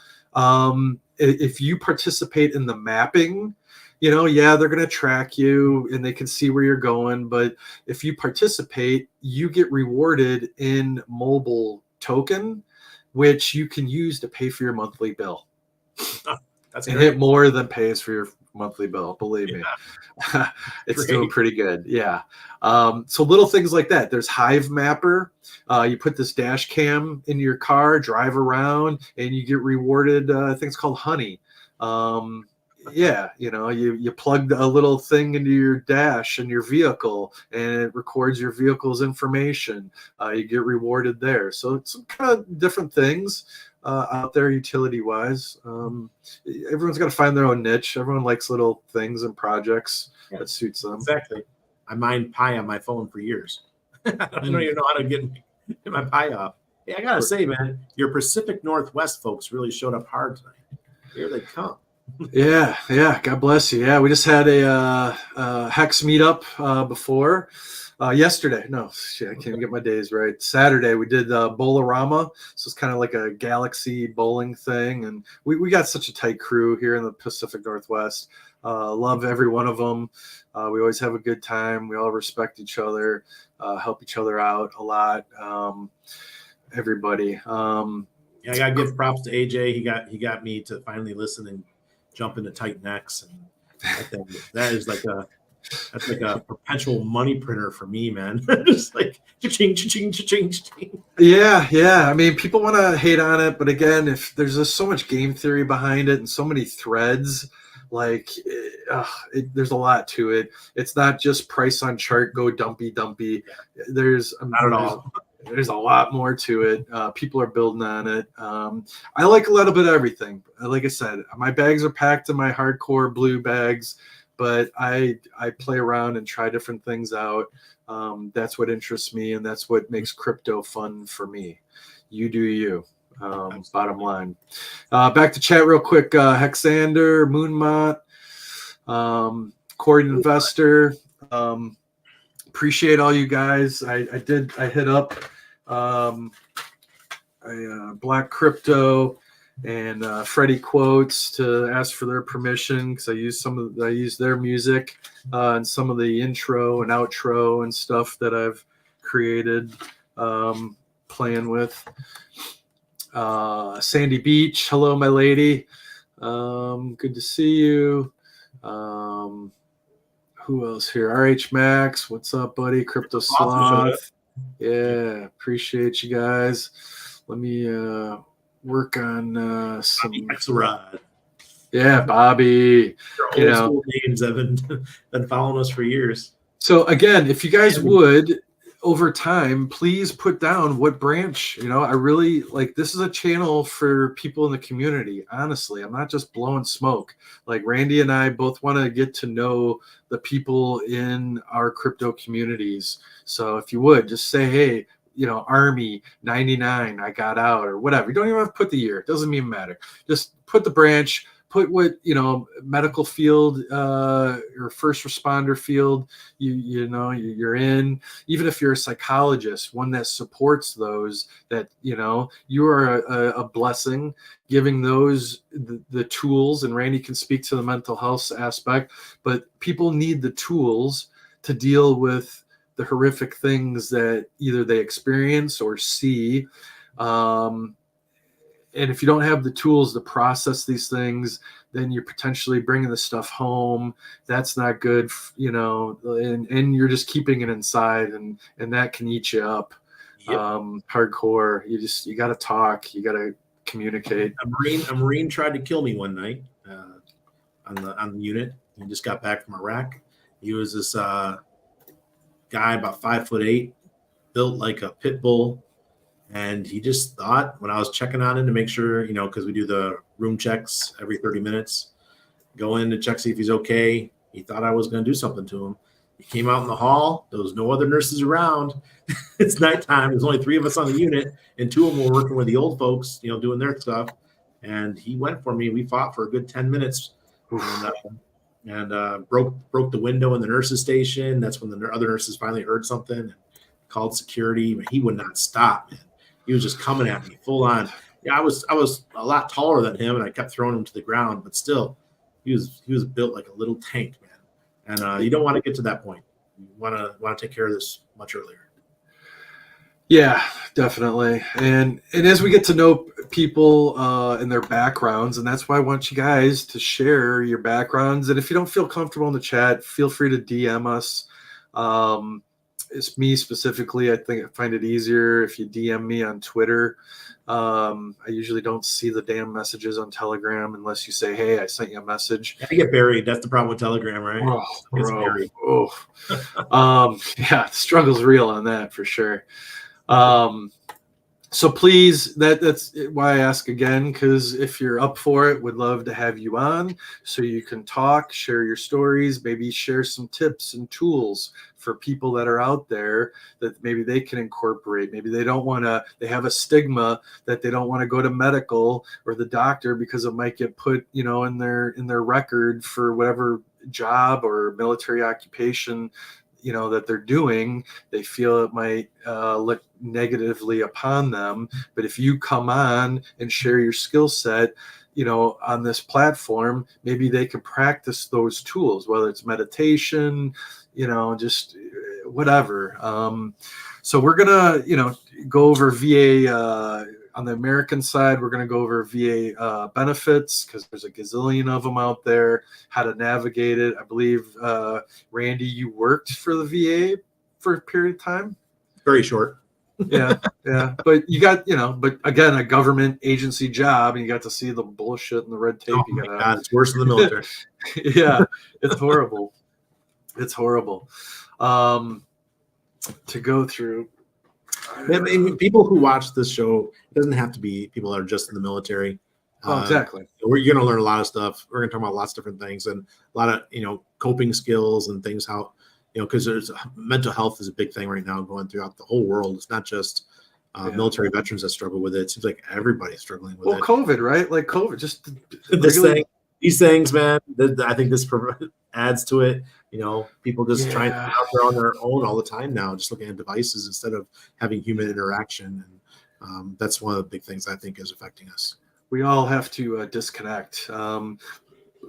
if you participate in the mapping, yeah, they're going to track you and they can see where you're going. But if you participate, you get rewarded in mobile token, which you can use to pay for your monthly bill. That's and great. it more than pays for your monthly bill. Believe me, it's Great. doing pretty good. Yeah. So little things like that. There's Hive Mapper. You put this dash cam in your car, drive around, and you get rewarded. I think it's called Honey. Yeah, you plug a little thing into your dash in your vehicle, and it records your vehicle's information. You get rewarded there. So it's some kind of different things out there, utility wise. Everyone's got to find their own niche. Everyone likes little things and projects that suits them. Exactly. I mined Pi on my phone for years. I don't even know how to get my Pi off. Hey, I gotta say, man, your Pacific Northwest folks really showed up hard tonight. Here they come. Yeah. God bless you. Yeah, we just had a Hex meetup before. Yesterday, no, shit, I can't even get my days right. Saturday, we did Bowlerama, so it's kind of like a galaxy bowling thing, and we got such a tight crew here in the Pacific Northwest. Love every one of them. We always have a good time. We all respect each other, help each other out a lot. Everybody. Yeah, I gotta give props to AJ. He got me to finally listen and jump into Tight Necks, and I think that's like a perpetual money printer for me, man. Just like cha-ching, cha-ching, cha-ching, cha-ching. Yeah. I mean, people want to hate on it, but again, if there's just so much game theory behind it and so many threads, like there's a lot to it. It's not just price on chart, go dumpy. There's Not at all. There's a lot more to it. People are building on it. I like a little bit of everything. Like I said, my bags are packed in my hardcore blue bags, but I play around and try different things out. That's what interests me, and that's what makes crypto fun for me. You do you. Bottom line. Back to chat real quick. Hexander, Moonmont, Cord Investor. Appreciate all you guys. I hit up Black Crypto and Freddie Quotes to ask for their permission, because I use their music and some of the intro and outro and stuff that I've created, playing with. Sandy Beach, hello, my lady. Good to see you. Who else here? RH Max, what's up, buddy? Crypto Sloth. Yeah, appreciate you guys. Let me work on some. Yeah, Bobby. Old school names have been following us for years. So again, if you guys would, over time, please put down what branch. I really like. This is a channel for people in the community. Honestly, I'm not just blowing smoke. Like Randy and I both want to get to know the people in our crypto communities. So if you would just say, hey, Army 99, I got out, or whatever. You don't even have to put the year. It doesn't even matter. Just put the branch. Put what medical field or first responder field you're in. Even if you're a psychologist, one that supports those, that you are a blessing, giving those the tools. And Randy can speak to the mental health aspect, but people need the tools to deal with the horrific things that either they experience or see. And if you don't have the tools to process these things, then you're potentially bringing the stuff home. That's not good, and you're just keeping it inside, and that can eat you up. Yep. Hardcore. You got to talk. You got to communicate. A Marine tried to kill me one night on the unit. He just got back from Iraq. He was this guy about 5'8", built like a pit bull. And he just thought, when I was checking on him to make sure, because we do the room checks every 30 minutes, go in to check, see if he's okay. He thought I was going to do something to him. He came out in the hall. There was no other nurses around. It's nighttime. There's only 3 of us on the unit, and 2 of them were working with the old folks, doing their stuff. And he went for me. We fought for a good 10 minutes. And, and broke the window in the nurses' station. That's when the other nurses finally heard something and called security. But he would not stop, man. He was just coming at me full on. Yeah, I was a lot taller than him, and I kept throwing him to the ground. But still, he was built like a little tank, man. And you don't want to get to that point. You want to take care of this much earlier. Yeah, definitely. And as we get to know people and their backgrounds, and that's why I want you guys to share your backgrounds. And if you don't feel comfortable in the chat, feel free to DM us. It's me specifically. I think I find it easier if you DM me on Twitter. I usually don't see the damn messages on Telegram unless you say, "Hey, I sent you a message." I get buried. That's the problem with Telegram, right? Oh, It's bro. buried. Yeah, the struggle's real on that for sure. So please, that's why I ask again, because if you're up for it, would love to have you on so you can talk, share your stories, maybe share some tips and tools for people that are out there that maybe they can incorporate. Maybe they don't want to, they have a stigma that they don't want to go to medical or the doctor because it might get put, in their record for whatever job or military occupation that they're doing. They feel it might look negatively upon them. But if you come on and share your skill set, on this platform, maybe they can practice those tools, whether it's meditation, just whatever. So we're gonna, go over VA. On the American side, we're going to go over VA benefits because there's a gazillion of them out there, how to navigate it. I believe, Randy, you worked for the VA for a period of time. Very short. Yeah. But you got, but again, a government agency job, and you got to see the bullshit and the red tape. Oh my God, it's worse than the military. Yeah, it's horrible. It's horrible to go through. I mean, people who watch this show, it doesn't have to be people that are just in the military. Oh, exactly. You're going to learn a lot of stuff. We're going to talk about lots of different things and a lot of, coping skills and things, how, because there's mental health is a big thing right now going throughout the whole world. It's not just military veterans that struggle with it. It seems like everybody's struggling with it. Well, COVID, right? Like COVID, just these things, man, I think this adds to it. People just trying to be out there on their own all the time now, just looking at devices instead of having human interaction. And that's one of the big things I think is affecting us. We all have to disconnect.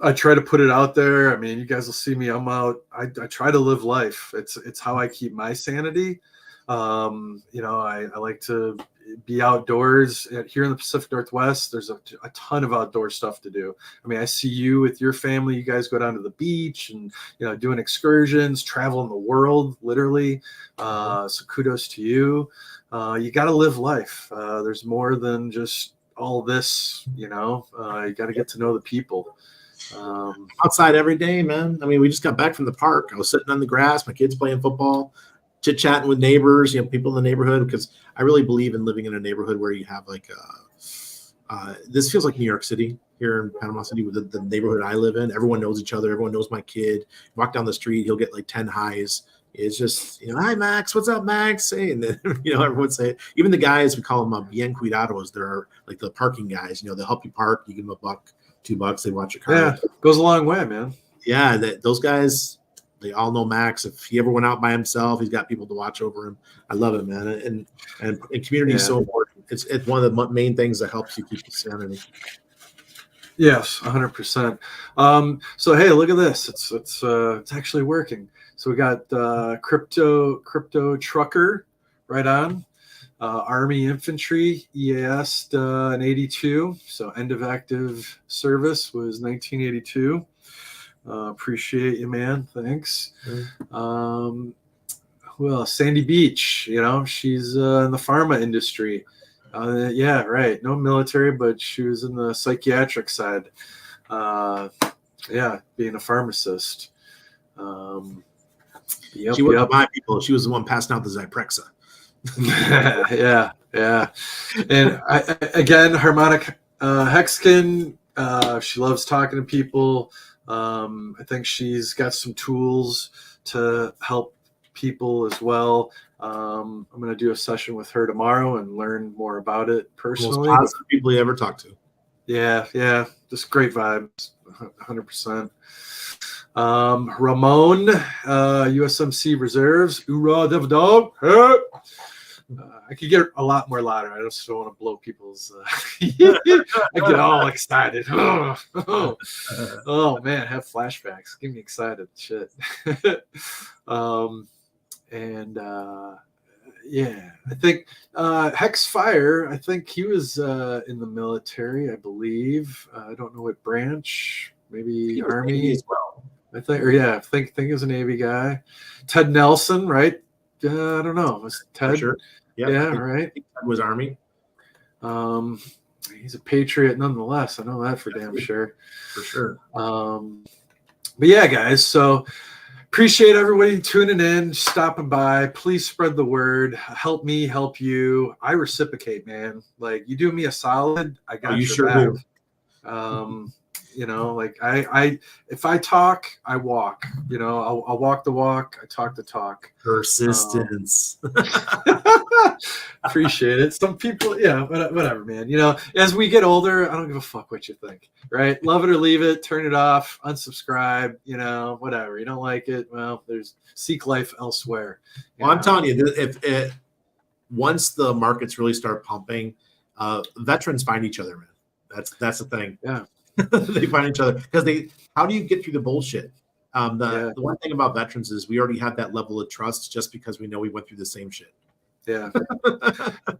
I try to put it out there. I mean, you guys will see me. I'm out. I try to live life. It's how I keep my sanity. I like to be outdoors. Here in the Pacific Northwest, there's a ton of outdoor stuff to do. I mean, I see you with your family. You guys go down to the beach and, doing excursions, traveling the world, literally. So kudos to you. You got to live life. There's more than just all this, you got to get to know the people. Outside every day, man. I mean, we just got back from the park. I was sitting on the grass, my kids playing football, chit-chatting with neighbors, people in the neighborhood, because I really believe in living in a neighborhood where you have like this feels like New York City here in Panama City with the neighborhood I live in. Everyone knows each other. Everyone knows my kid. Walk down the street, he'll get like 10 highs. It's just, hi, Max. What's up, Max? Hey, and then, everyone say it. Even the guys, we call them bien cuidados. They're like the parking guys. They'll help you park. You give them $1, $2. They watch your car. Yeah, goes a long way, man. Yeah, those guys, they all know Max. If he ever went out by himself, he's got people to watch over him. I love it, man. And community is so important. It's one of the main things that helps you keep your sanity. Yes, 100%. So hey, look at this. It's actually working. So we got crypto trucker right on. Army infantry, EAS in 82. So end of active service was 1982. Appreciate you, man. Thanks. Who else? Sandy Beach. She's in the pharma industry. Yeah, right. No military, but she was in the psychiatric side. Being a pharmacist. She wasn't my people. She was the one passing out the Zyprexa. yeah. And again, harmonic hexkin. She loves talking to people. I think she's got some tools to help people as well. I'm going to do a session with her tomorrow and learn more about it personally. Most positive people you ever talked to. Yeah, just great vibes. 100%. Ramon, USMC reserves. Hoorah, Devil Dog. Hey! I could get a lot more louder. I just don't want to blow people's. I get all excited. Oh man, have flashbacks. Get me excited. Shit. Yeah, I think Hex Fire. I think he was in the military. I believe. I don't know what branch. Maybe Army as well. I think, or yeah, I think he was a Navy guy. Ted Nelson, right? I don't know. Was Ted? For sure. Yep, Yeah, right. Ted was Army. He's a patriot nonetheless. I know that for damn sure. For sure. But yeah, guys. So appreciate everybody tuning in, stopping by. Please spread the word. Help me, help you. I reciprocate, man. Like you do me a solid, I got you your sure back. do. You know, like I if I talk, I walk. You know, I'll walk the walk. I talk the talk. Persistence. Appreciate it. Some people, yeah, whatever, man. You know, as we get older, I don't give a fuck what you think, right? Love it or leave it, turn it off, unsubscribe, you know, whatever. You don't like it, well, there's seek life elsewhere. Well, I'm telling you, if once the markets really start pumping, veterans find each other, man. That's the thing. Yeah. They find each other because how do you get through the bullshit? The one thing about veterans is we already have that level of trust just because we know we went through the same shit. Yeah.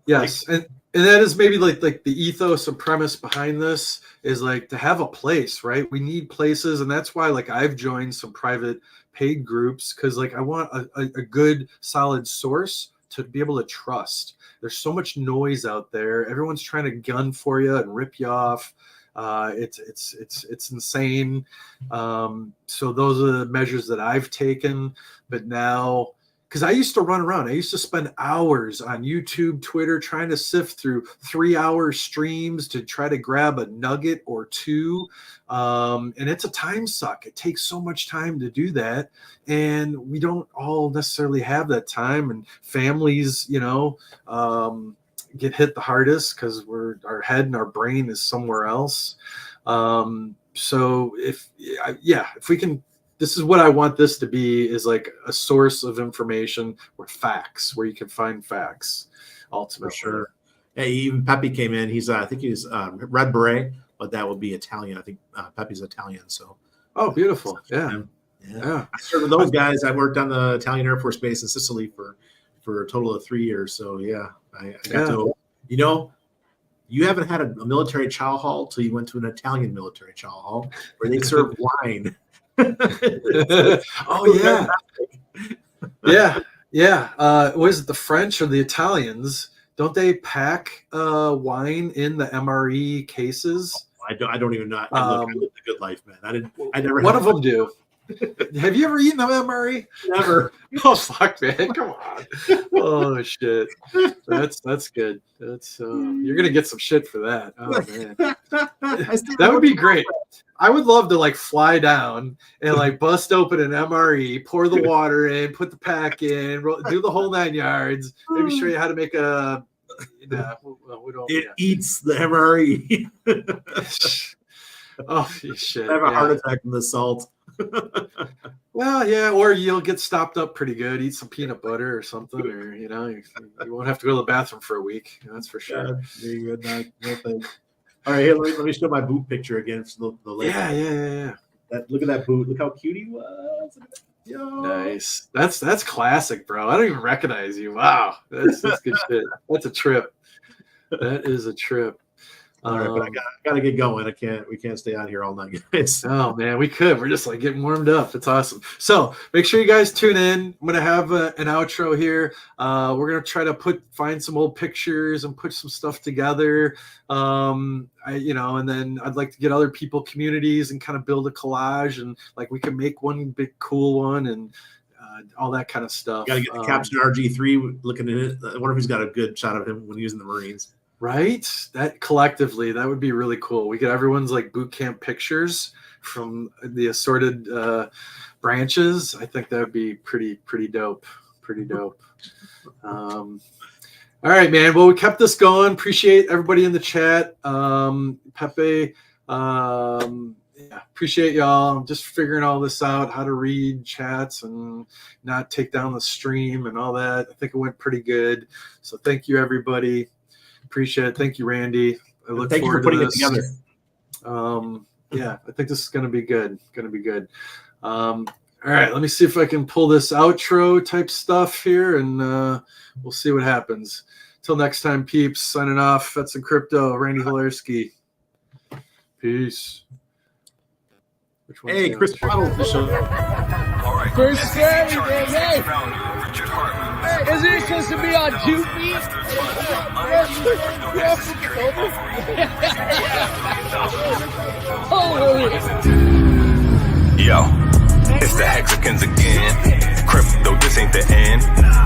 Yes. And that is maybe like the ethos and premise behind this is like to have a place, right? We need places. And that's why like I've joined some private paid groups because like I want a good solid source to be able to trust. There's so much noise out there. Everyone's trying to gun for you and rip you off. It's insane. So those are the measures that I've taken. But now, because I used to run around, I used to spend hours on YouTube, Twitter, trying to sift through 3-hour streams to try to grab a nugget or two. And it's a time suck. It takes so much time to do that. And we don't all necessarily have that time. And families, you know, get hit the hardest because our head and our brain is somewhere else. So if we can, this is what I want this to be, is like a source of information with facts, where you can find facts ultimately. For sure. Yeah, even Pepe came in. He's I think he's Red Beret, but that would be Italian. I think Pepe's Italian. So beautiful. Yeah. I served with those guys. I worked on the Italian Air Force Base in Sicily for a total of 3 years. So yeah, I got to, you know, you haven't had a military chow hall till you went to an Italian military chow hall where they serve wine. Oh yeah. Was it the French or the Italians? Don't they pack wine in the MRE cases? I don't even know. I lived a good life, man. I never. One of them do. Have you ever eaten the MRE? Never. Oh fuck, man! Come on. Oh shit. That's good. That's you're gonna get some shit for that. Oh man, that would be great. I would love to like fly down and like bust open an MRE, pour the water in, put the pack in, do the whole 9 yards. Maybe show you how to make a. We don't. It eats the MRE. Oh shit! I have a heart attack from the salt. Well, yeah, or you'll get stopped up pretty good. Eat some peanut butter or something, or you know, you won't have to go to the bathroom for a week. That's for sure. Yeah, no thanks. All right, here, let me show my boot picture again for the lady. Yeah. Look at that boot. Look how cute he was. Yo. Nice. That's classic, bro. I don't even recognize you. Wow, that's good shit. That's a trip. That is a trip. All right, but I gotta get going. We can't stay out here all night, guys. Oh man, we could. We're just like getting warmed up. It's awesome. So make sure you guys tune in. I'm gonna have an outro here. We're gonna try to find some old pictures and put some stuff together. And then I'd like to get other people, communities, and kind of build a collage, and like we can make one big cool one and all that kind of stuff. Got to get the Captain RG3 looking at it. I wonder if he's got a good shot of him when he was in the Marines. Right? That collectively, that would be really cool. We get everyone's like boot camp pictures from the assorted branches. I think that would be pretty dope. Pretty dope. All right, man. Well, we kept this going. Appreciate everybody in the chat. Pepe, Yeah, appreciate y'all. I'm just figuring all this out, how to read chats and not take down the stream and all that. I think it went pretty good. So thank you, everybody. Appreciate it. Thank you, Randy. I look Thank you for forward putting to it together. Yeah, I think this is going to be good. All right, let me see if I can pull this outro type stuff here, and we'll see what happens. Till next time, peeps. Signing off. Vets in Crypto. Randy Hilarski. Peace. Which one's Hey, the Chris outro? Waddle, the show. All right. First SEC Gary, Chargers man, hey. ex-founder Richard Hartman. Is he supposed to be on QB? Yo, it's the Hexicans again. Crypto, this ain't the end.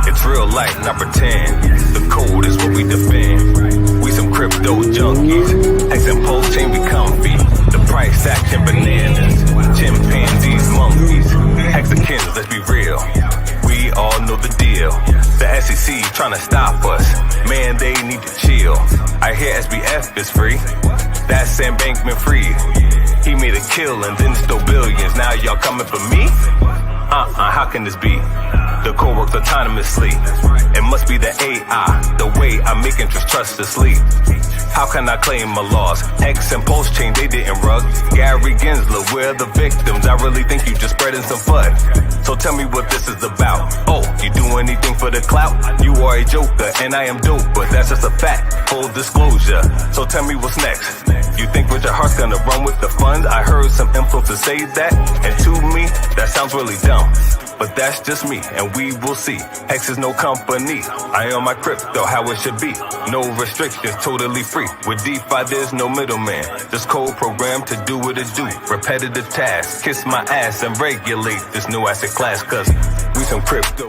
It's real life, not pretend. The code is what we defend. We some crypto junkies. Hex and pulse chain, we comfy. The price action bananas. Chimpanzees, monkeys. Hexicans, let's be real. We all know the deal. The SEC trying to stop us. Man, they need to chill. I hear SBF is free. That's Sam Bankman-Fried. He made a kill and then stole billions. Now y'all coming for me? How can this be? The code works autonomously. It must be the AI, the way I make interest trust to sleep. How can I claim my loss? Hex and Pulse Chain, they didn't rug. Gary Gensler, we're the victims. I really think you just spreading some FUD. So tell me what this is about. Oh, you do anything for the clout? You are a joker and I am dope, but that's just a fact. Full disclosure. So tell me what's next. You think Richard Hart's gonna run with the funds? I heard some influencers say that, and to me, that sounds really dumb. But that's just me, and we will see. Hex is no company. I own my crypto how it should be. No restrictions, totally free. With DeFi, there's no middleman. Just code programmed to do what it do. Repetitive tasks, kiss my ass and regulate this new asset class, cause we some crypto.